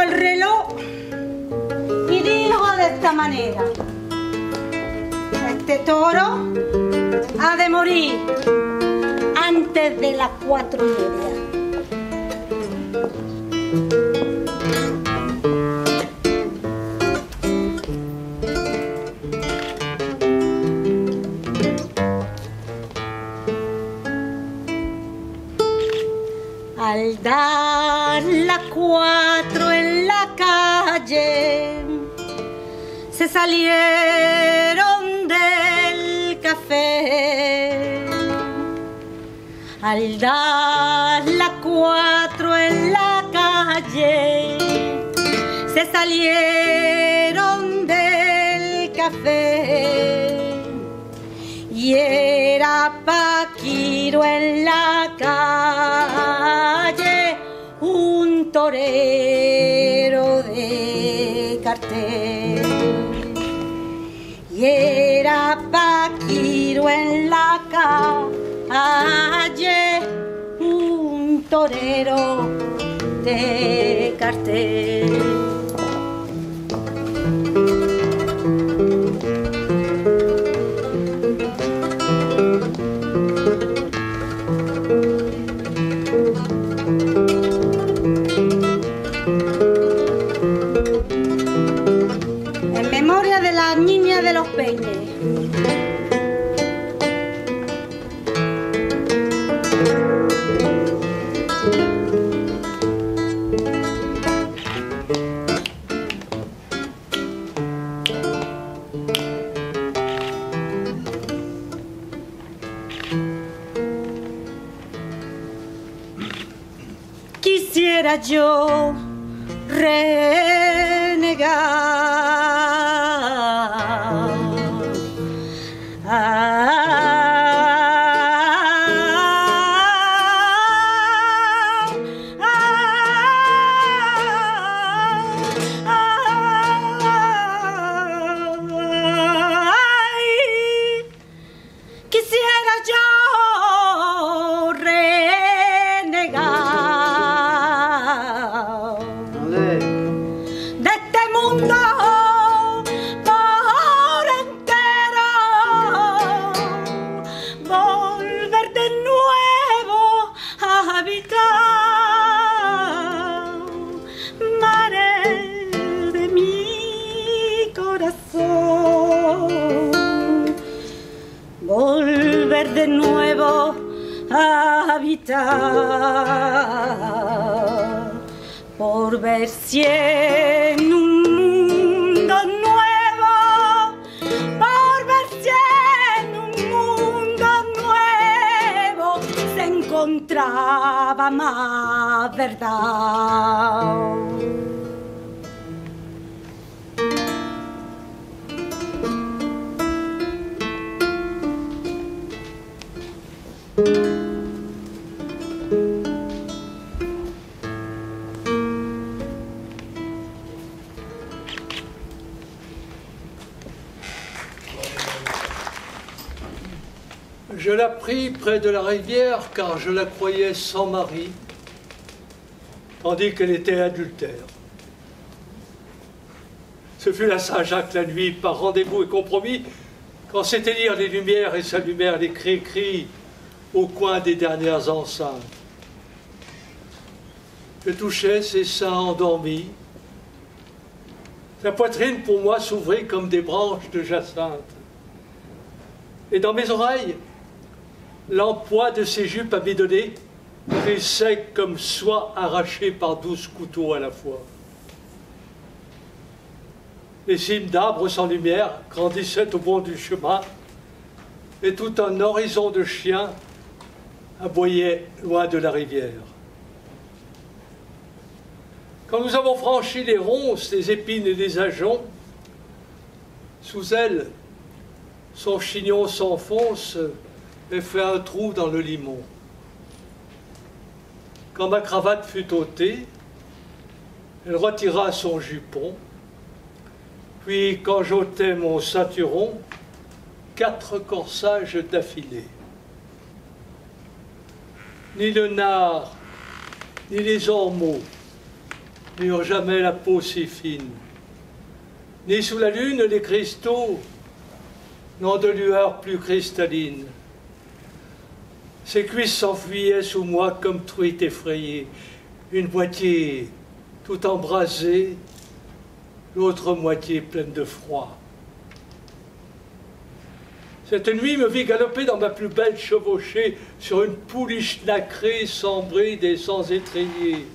El reloj y dijo de esta manera: este toro ha de morir antes de las 4:30. Al dar las 4 en la calle, se salieron del café. Al dar las 4 en la calle, se salieron del café. Y era Paquiro en la calle, un un torero de cartel. Y era Paquiro en la calle, un torero de cartel. En memoria de la niña de los peines. Quisiera yo renegar. Quisiera yo renegar de este mundo por entero, volver de nuevo a habitar mares de mi corazón, volver de nuevo a habitar, por ver si en un mundo nuevo, por ver si en un mundo nuevo se encontraba más verdad. Je la pris près de la rivière car je la croyais sans mari, tandis qu'elle était adultère. Ce fut la Saint-Jacques la nuit, par rendez-vous et compromis, quand s'éteignirent les lumières et s'allumèrent les cris-cris au coin des dernières enceintes. Je touchais ses seins endormis. Sa poitrine pour moi s'ouvrit comme des branches de jacinthe. Et dans mes oreilles, l'empois de ses jupes abandonnées prit sec comme soie arrachée par 12 couteaux à la fois. Les cimes d'arbres sans lumière grandissaient au bord du chemin, et tout un horizon de chiens aboyait loin de la rivière. Quand nous avons franchi les ronces, les épines et les ajoncs, sous elle, son chignon s'enfonce et fait un trou dans le limon. Quand ma cravate fut ôtée, elle retira son jupon, puis quand j'ôtais mon ceinturon, 4 corsages d'affilée. Ni le nard, ni les ormeaux n'eurent jamais la peau si fine, ni sous la lune les cristaux n'ont de lueur plus cristalline. Ses cuisses s'enfuyaient sous moi comme truites effrayées, une moitié tout embrasée, l'autre moitié pleine de froid. Cette nuit me vit galoper dans ma plus belle chevauchée sur une pouliche nacrée, sans bride et sans étrier.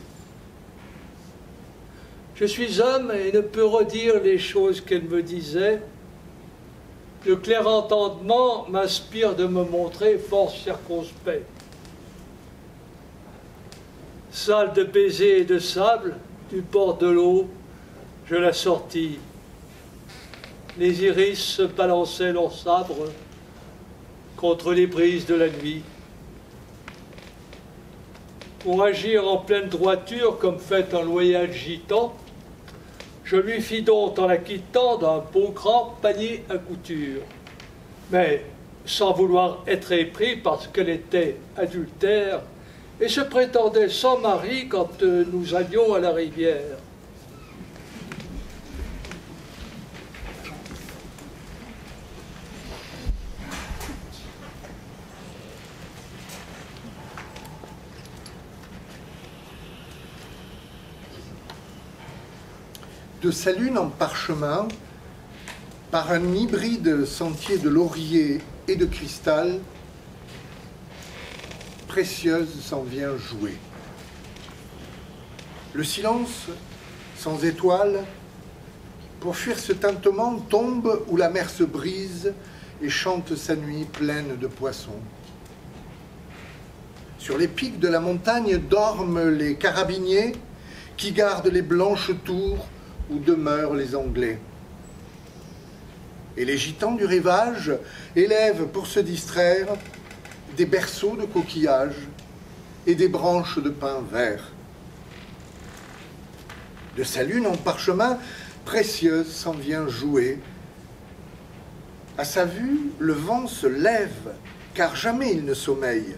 Je suis homme et ne peux redire les choses qu'elle me disait. Le clair entendement m'inspire de me montrer fort circonspect. Sale de baisers et de sable, du bord de l'eau, je la sortis. Les iris se balançaient leurs sabres contre les brises de la nuit. pour agir en pleine droiture comme fait un loyal gitan. Je lui fis donc en la quittant d'un beau grand panier à couture. Mais sans vouloir être épris parce qu'elle était adultère et se prétendait sans mari quand nous allions à la rivière. De sa lune en parchemin, par un hybride sentier de laurier et de cristal, Précieuse s'en vient jouer. Le silence, sans étoiles, pour fuir ce tintement, tombe où la mer se brise et chante sa nuit pleine de poissons. Sur les pics de la montagne dorment les carabiniers qui gardent les blanches tours où demeurent les Anglais. Et les gitans du rivage élèvent pour se distraire des berceaux de coquillages et des branches de pin vert. De sa lune en parchemin, Précieuse s'en vient jouer. À sa vue, le vent se lève, car jamais il ne sommeille.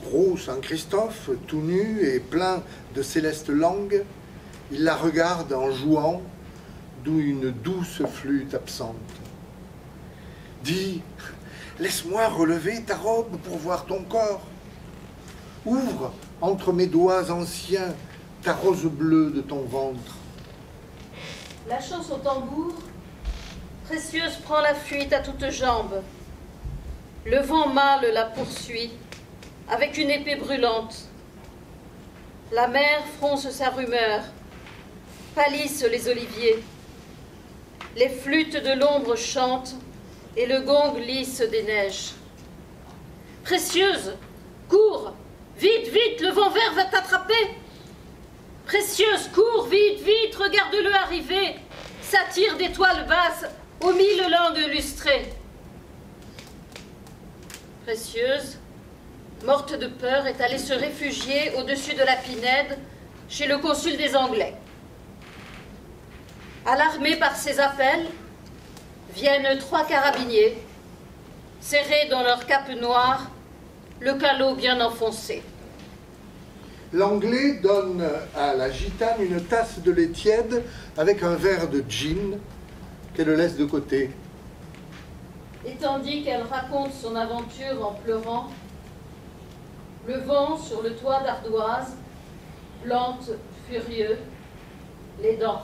Gros Saint-Christophe, tout nu et plein de célestes langues, il la regarde en jouant, d'où une douce flûte absente. Dis, laisse-moi relever ta robe pour voir ton corps. Ouvre entre mes doigts anciens ta rose bleue de ton ventre. Lâchant son tambour, Précieuse prend la fuite à toutes jambes. Le vent mâle la poursuit avec une épée brûlante. La mer fronce sa rumeur, pâlissent les oliviers. Les flûtes de l'ombre chantent et le gong lisse des neiges. Précieuse, cours, vite, vite, le vent vert va t'attraper. Précieuse, cours, vite, vite, regarde-le arriver, s'attire d'étoiles basses aux 1000 langues lustrées. Précieuse, morte de peur, est allée se réfugier au-dessus de la Pinède chez le consul des Anglais. Alarmés par ses appels, viennent 3 carabiniers, serrés dans leur cape noire, le calot bien enfoncé. L'Anglais donne à la gitane une tasse de lait tiède avec un verre de gin qu'elle laisse de côté. Et tandis qu'elle raconte son aventure en pleurant, le vent sur le toit d'ardoise plante furieux les dents.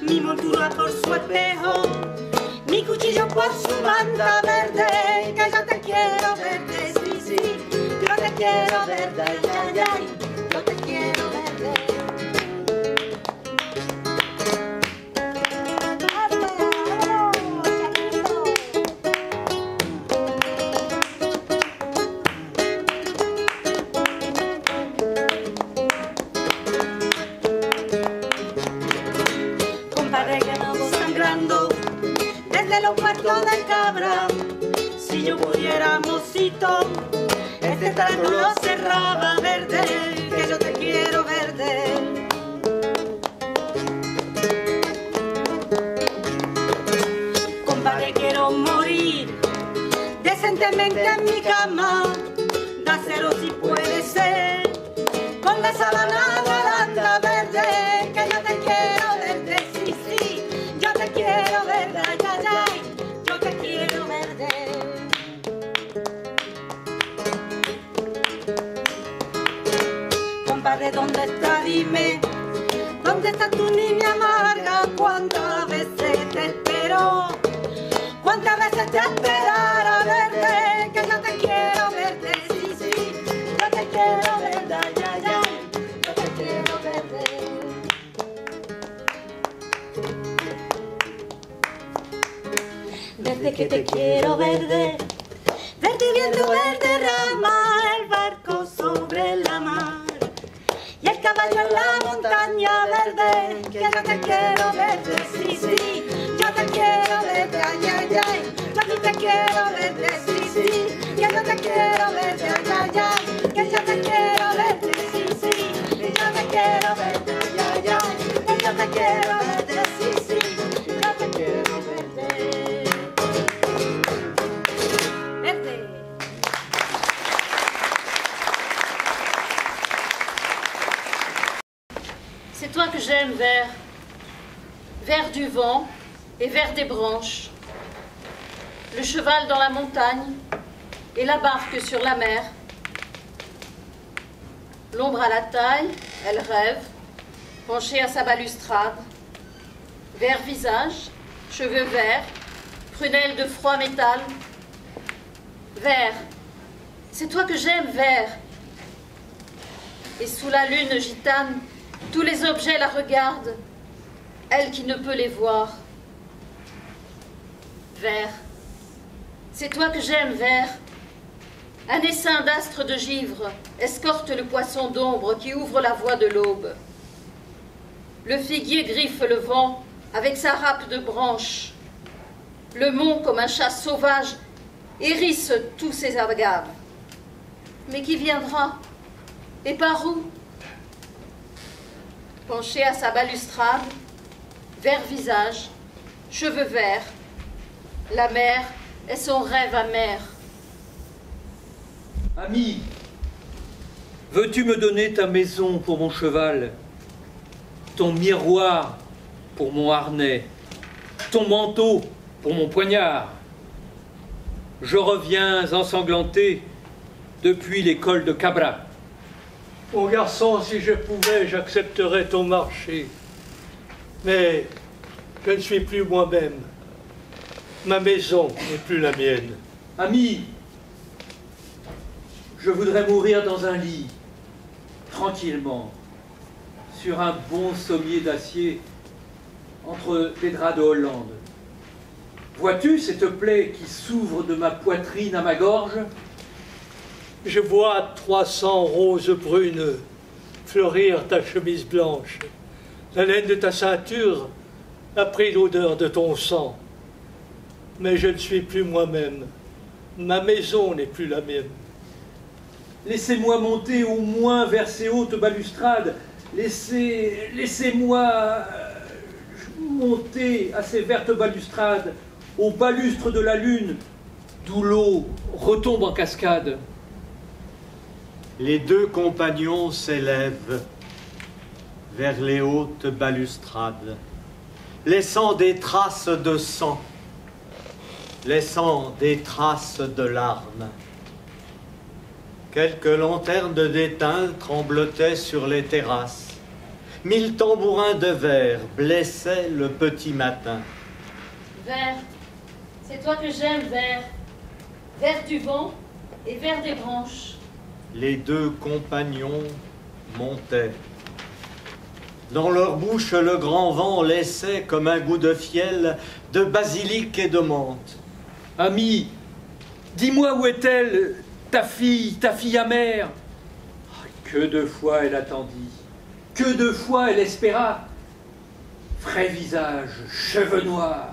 Mi montura por su espejo, mi cuchillo por su manta verde, que yo te quiero verde, sí, sí, yo te quiero verde, ay, ay, ay, yo te quiero verde. Compadre, que no de los puertos de Cabra. Si yo pudiera, mocito, este tranco lo cerraba, verde, que yo te quiero verde. Compadre, quiero morir decentemente en mi cama, de acero si puede ser, con la sabana de Holanda verde, que yo te quiero verde, sí, sí, yo te quiero verde, ay, ay, ay, yo te quiero verde. Compadre, ¿dónde está? Dime, ¿dónde está tu niña amarga? ¿Cuántas veces te espero? ¿Cuántas veces te esperará verde? Que yo te quiero verde, sí, sí, yo te quiero verde, ay, ay, ay, yo te quiero verde. Desde que te quiero verde, verde viento, verde rama, el barco sobre la mar y el caballo en la montaña verde, que yo te quiero verde, sí, sí, yo te quiero verde, ay, ay, ay, yo te quiero verde, sí, sí, que yo te quiero verde, ay, ay, ay, que yo te quiero verde, sí, sí, yo te quiero verde, ay, ay, ay, que yo te quiero verde, sí, sí, yo te quiero verde. Verde. C'est toi que j'aime, vert. Vert du vent et vert des branches. Le cheval dans la montagne et la barque sur la mer. L'ombre à la taille, elle rêve, penchée à sa balustrade. Vert visage, cheveux verts, prunelles de froid métal. Vert, c'est toi que j'aime, vert. Et sous la lune gitane, tous les objets la regardent, elle qui ne peut les voir. Vert, c'est toi que j'aime, vert. Un essaim d'astres de givre escorte le poisson d'ombre qui ouvre la voie de l'aube. Le figuier griffe le vent avec sa râpe de branches. Le mont, comme un chat sauvage, hérisse tous ses agaves. Mais qui viendra? Et par où? Penché à sa balustrade, vert visage, cheveux verts, la mer est son rêve amer. Ami, veux-tu me donner ta maison pour mon cheval, ton miroir pour mon harnais, ton manteau pour mon poignard? Je reviens ensanglanté depuis l'école de Cabra. Mon garçon, si je pouvais, j'accepterais ton marché. Mais je ne suis plus moi-même. Ma maison n'est plus la mienne. Ami, je voudrais mourir dans un lit, tranquillement, sur un bon sommier d'acier, entre des draps de Hollande. Vois-tu cette plaie qui s'ouvre de ma poitrine à ma gorge? Je vois 300 roses brunes fleurir ta chemise blanche. La laine de ta ceinture a pris l'odeur de ton sang. Mais je ne suis plus moi-même. Ma maison n'est plus la mienne. Laissez-moi monter au moins vers ces hautes balustrades. Laissez-moi monter à ces vertes balustrades, au balustre de la lune, d'où l'eau retombe en cascade. Les deux compagnons s'élèvent vers les hautes balustrades, laissant des traces de sang, laissant des traces de larmes. Quelques lanternes d'étain tremblotaient sur les terrasses. 1000 tambourins de verre blessaient le petit matin. Vert, c'est toi que j'aime, vert. Vert du vent et vert des branches. Les deux compagnons montaient. Dans leur bouche, le grand vent laissait comme un goût de fiel, de basilic et de menthe. Ami, dis-moi où est-elle, ta fille amère? Que de fois elle attendit, que de fois elle espéra. Frais visage, cheveux noirs,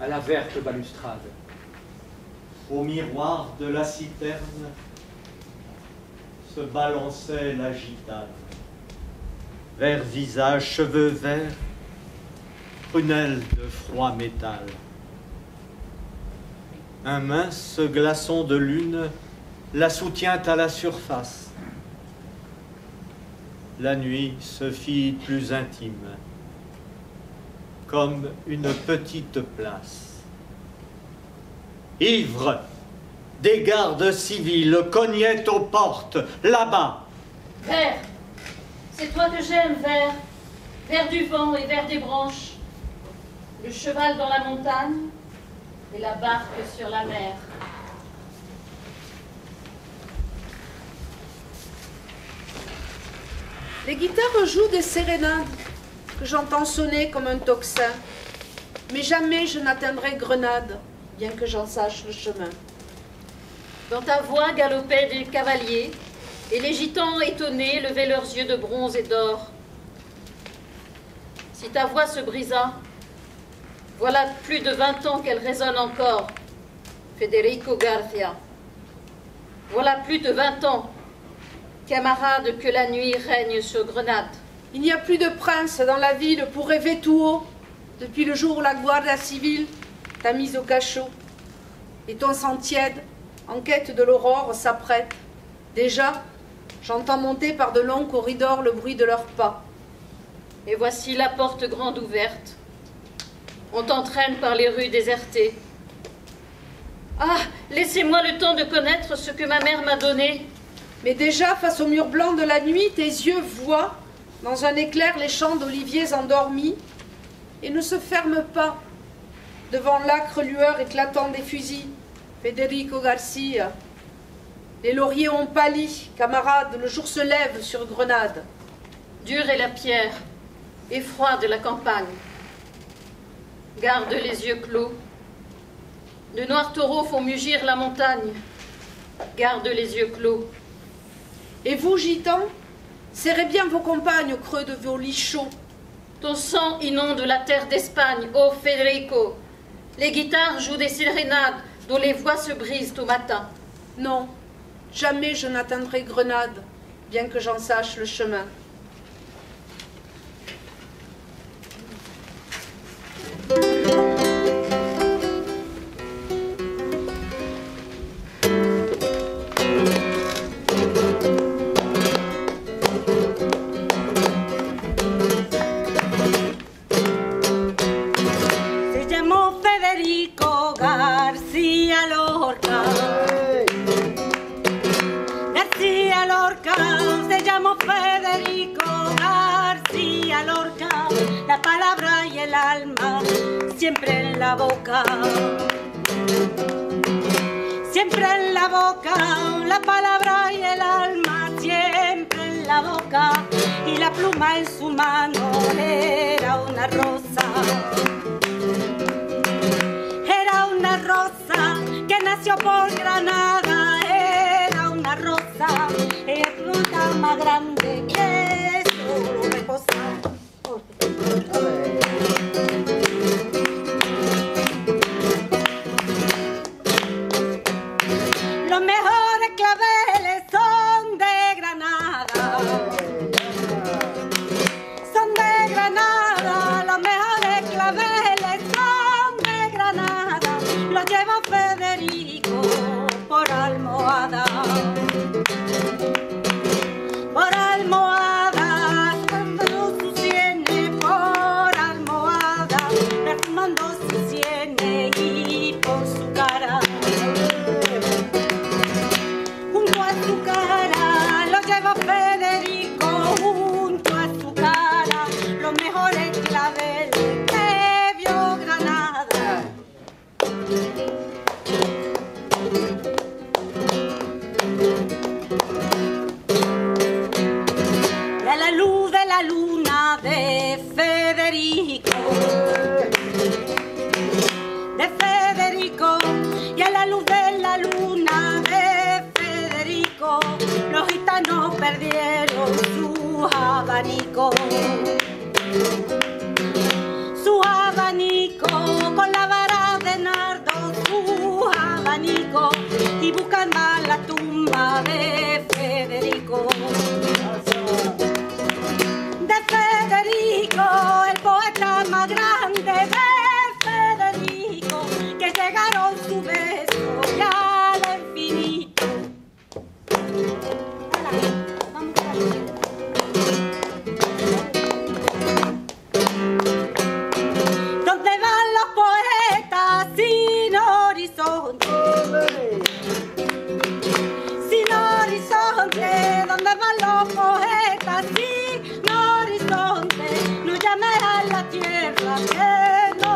à la verte balustrade. Au miroir de la citerne se balançait la gitane. Vert visage, cheveux verts, prunelles de froid métal. Un mince glaçon de lune la soutient à la surface. La nuit se fit plus intime, comme une petite place. Ivre, des gardes civils cognaient aux portes, là-bas. Vert, c'est toi que j'aime, Vert. Vert du vent et vert des branches. Le cheval dans la montagne et la barque sur la mer. Les guitares jouent des sérénades que j'entends sonner comme un tocsin. Mais jamais je n'atteindrai Grenade, bien que j'en sache le chemin. Dans ta voix galopaient des cavaliers, et les gitans étonnés levaient leurs yeux de bronze et d'or. Si ta voix se brisa, voilà plus de 20 ans qu'elle résonne encore, Federico García. Voilà plus de 20 ans, camarade, que la nuit règne sur Grenade. Il n'y a plus de prince dans la ville pour rêver tout haut, depuis le jour où la Guardia Civile t'a mise au cachot. Et ton sang tiède, en quête de l'aurore, s'apprête. Déjà, j'entends monter par de longs corridors le bruit de leurs pas. Et voici la porte grande ouverte. On t'entraîne par les rues désertées. Ah, laissez-moi le temps de connaître ce que ma mère m'a donné. Mais déjà, face au mur blanc de la nuit, tes yeux voient, dans un éclair, les champs d'oliviers endormis, et ne se ferment pas devant l'âcre lueur éclatant des fusils. Federico García. Les lauriers ont pâli, camarades, le jour se lève sur Grenade. Dure est la pierre, et froide la campagne. Garde les yeux clos. De noirs taureaux font mugir la montagne. Garde les yeux clos. Et vous, gitans, serrez bien vos compagnes au creux de vos lits chauds. Ton sang inonde la terre d'Espagne, ô Federico. Les guitares jouent des sérénades dont les voix se brisent au matin. Non, jamais je n'atteindrai Grenade, bien que j'en sache le chemin. La palabra y el alma siempre en la boca, siempre en la boca, la palabra y el alma siempre en la boca, y la pluma en su mano era una rosa que nació por Granada, era una rosa, es fruta más grande que su reposa. Los mejores claveles son de Granada, son de Granada, los mejores claveles son de Granada, los lleva Federico por almohada. Por almohada, perfumando sus sienes por almohada, perfumando sus sienes y por su cara. Junto a su cara lo lleva Federico, junto a su cara los mejores claveles que vio Granada. Y a la luz de la luna de Federico, y a la luz de la luna de Federico, los gitanos perdieron su abanico. Su abanico con la vara de Federico. De Federico, el poeta más grande, de Federico, que llegaron su beso y al infinito. ¿Dónde van los poetas sin horizonte? Sin horizonte, ¿dónde van los poetas sin horizonte? No llame a la tierra que no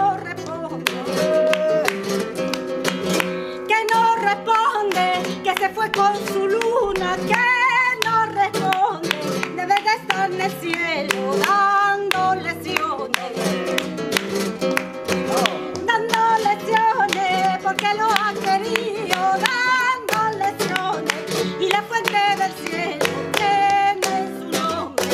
responde, que se fue con su luna, que no responde, debe de estar en el cielo dando lesiones, porque lo ha querido, dando lesiones, y la fuente del cielo tiene su nombre.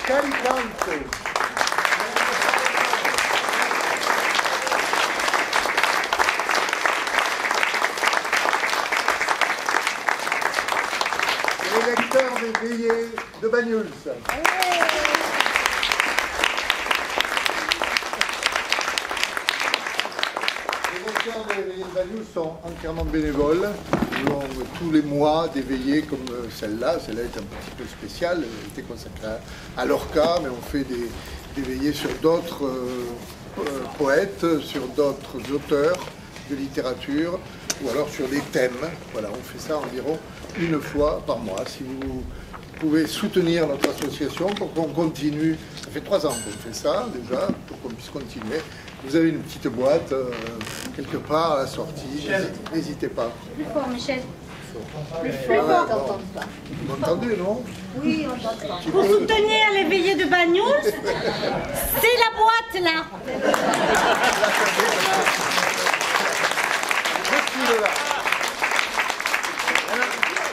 Caricante. Les lecteurs des veillées de Banyuls. Les lecteurs des veillées de Banyuls sont entièrement bénévoles. Nous avons tous les mois des veillées comme celle-là. Celle-là est un petit peu spéciale. Elle était consacrée à Lorca, mais on fait des veillées sur d'autres poètes, sur d'autres auteurs de littérature, ou alors sur des thèmes. Voilà, on fait ça environ une fois par mois. Si vous pouvez soutenir notre association pour qu'on continue, ça fait 3 ans qu'on fait ça déjà, pour qu'on puisse continuer. Vous avez une petite boîte quelque part à la sortie, n'hésitez pas. Plus fort, Michel. Plus fort. Vous m'entendez, non? Oui, on t'entend. Pour soutenir les veillées de Banyuls, c'est la boîte là.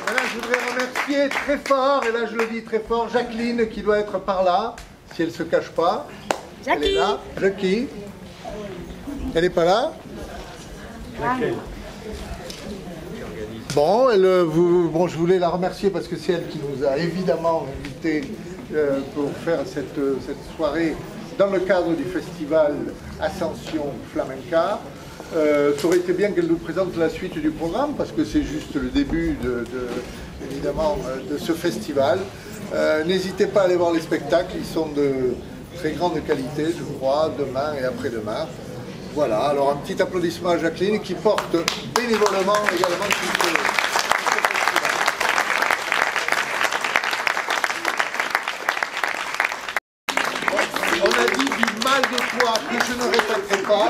Maintenant, je voudrais remercier très fort, et là je le dis très fort, Jacqueline qui doit être par là, si elle ne se cache pas. Jackie. Elle est là. Jackie. Elle n'est pas là? Bon, je voulais la remercier parce que c'est elle qui nous a évidemment invités pour faire cette soirée dans le cadre du festival Ascension Flamenca. Ça aurait été bien qu'elle nous présente la suite du programme parce que c'est juste le début évidemment de ce festival. N'hésitez pas à aller voir les spectacles, ils sont de très grande qualité, je crois, demain et après-demain. Voilà, alors un petit applaudissement à Jacqueline qui porte bénévolement également tout ce festival. On a dit du mal de toi que je ne répéterai pas.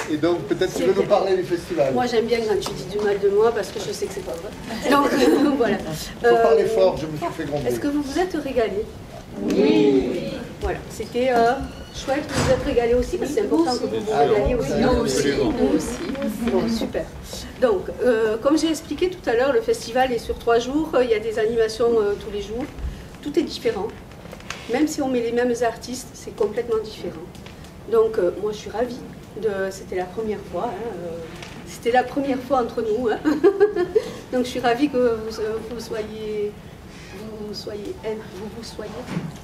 Et donc peut-être tu veux nous parler du festival. Moi j'aime bien quand tu dis du mal de moi parce que je sais que c'est pas vrai. Donc voilà. Il faut parler fort, je me suis fait gronder. Est-ce que vous vous êtes régalés? Oui. Voilà, c'était chouette, vous vous êtes régalés aussi, parce que c'est important que vous vous régaliez aussi. Nous aussi. Bon, super. Donc, comme j'ai expliqué tout à l'heure, le festival est sur 3 jours, il y a des animations tous les jours, tout est différent. Même si on met les mêmes artistes, c'est complètement différent. Donc, moi je suis ravie, c'était la première fois, c'était la première fois entre nous. Hein. Donc je suis ravie que vous soyez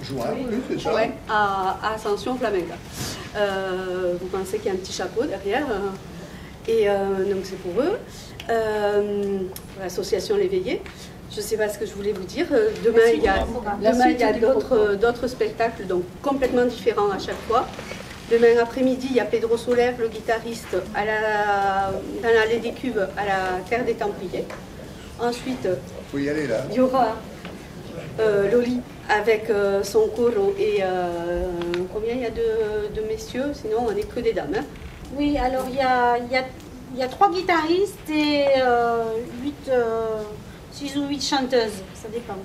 joint, oui, c'est ça. Ouais, à Ascension Flamenca. Vous pensez qu'il y a un petit chapeau derrière, et donc c'est pour eux. L'association L'Éveillé. Je ne sais pas ce que je voulais vous dire. Demain, il y a d'autres spectacles, donc complètement différents à chaque fois. Demain après-midi, il y a Pedro Soler, le guitariste, dans l'allée des Cuves, à la Terre des Templiers. Ensuite, faut y aller, là. Il y aura Loli avec son coro et combien il y a de messieurs? Sinon, on n'est que des dames. Hein. Oui, alors il y a 3 guitaristes et 6 ou 8 chanteuses, ça dépend.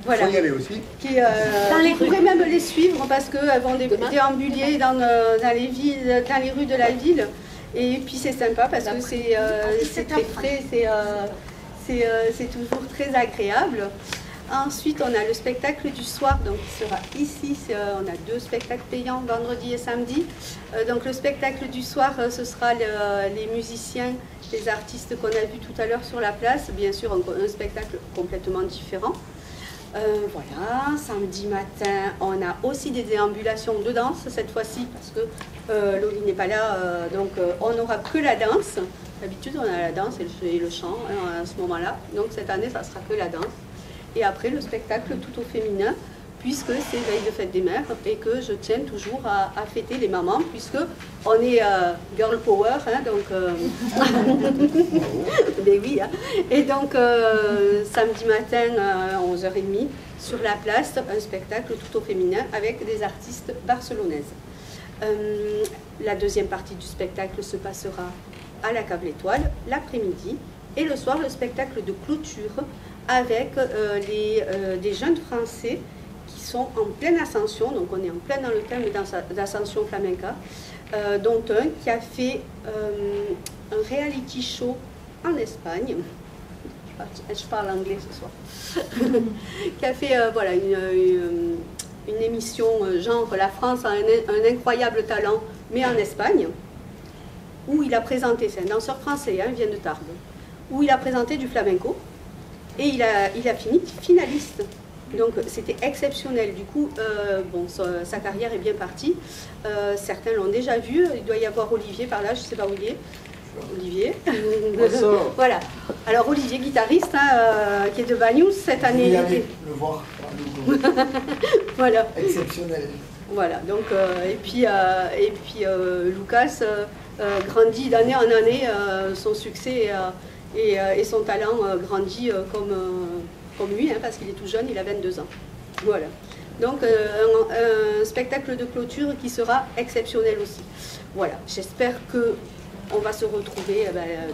Voilà. Il faut y aller aussi. Vous pourrez même les suivre parce qu'elles vont déambuler dans les rues de la ville Et puis c'est sympa parce que c'est très frais, c'est toujours très agréable. Ensuite, on a le spectacle du soir, donc qui sera ici. On a 2 spectacles payants, vendredi et samedi. Donc le spectacle du soir, ce sera les musiciens, les artistes qu'on a vus tout à l'heure sur la place. Bien sûr, un spectacle complètement différent. Voilà, samedi matin, on a aussi des déambulations de danse cette fois-ci, parce que Loli n'est pas là, donc on n'aura que la danse. D'habitude, on a la danse et le chant à ce moment-là. Donc cette année, ça sera que la danse. Et après, le spectacle tout au féminin, puisque c'est veille de fête des mères et que je tiens toujours à fêter les mamans, puisque on est girl power, hein, donc mais oui, hein. Et donc samedi matin à 11h30 sur la place, un spectacle tout au féminin avec des artistes barcelonaises. La deuxième partie du spectacle se passera à la Cave l'Étoile l'après-midi, et le soir le spectacle de clôture avec des jeunes Français qui sont en pleine ascension, donc on est en plein dans le thème d'ascension flamenca, dont un qui a fait un reality show en Espagne, je parle anglais ce soir, qui a fait voilà, une émission genre La France a un incroyable talent, mais en Espagne, où il a présenté, c'est un danseur français, hein, il vient de Tarbes, où il a présenté du flamenco, et il a fini finaliste. Donc c'était exceptionnel. Du coup, bon, sa carrière est bien partie. Certains l'ont déjà vu. Il doit y avoir Olivier par là, je ne sais pas où il est. Olivier. Voilà. Alors Olivier, guitariste, hein, qui est de Bagnous cette année. Il allait le voir. Voilà. Exceptionnel. Voilà. Donc et puis Lucas grandit d'année en année. Son succès et son talent grandit comme lui, hein, parce qu'il est tout jeune, il a 22 ans. Voilà. Donc un spectacle de clôture qui sera exceptionnel aussi. Voilà. J'espère qu'on va se retrouver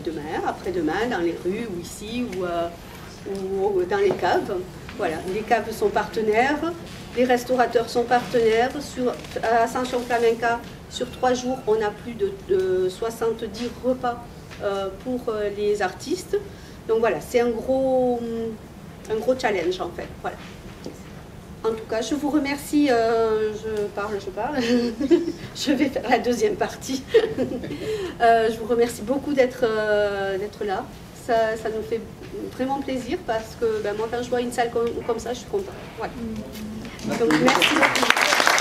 demain, après-demain, dans les rues, ou ici, ou dans les caves. Voilà. Les caves sont partenaires, les restaurateurs sont partenaires. Sur Ascension Flamenca, sur 3 jours, on a plus de 70 repas pour les artistes. Donc voilà, c'est un gros challenge en fait. Voilà. En tout cas, je vous remercie. Je parle. Je vais faire la deuxième partie. Je vous remercie beaucoup d'être là. Ça nous fait vraiment plaisir parce que moi, quand je vois une salle comme ça, je suis contente. Voilà. Donc merci beaucoup.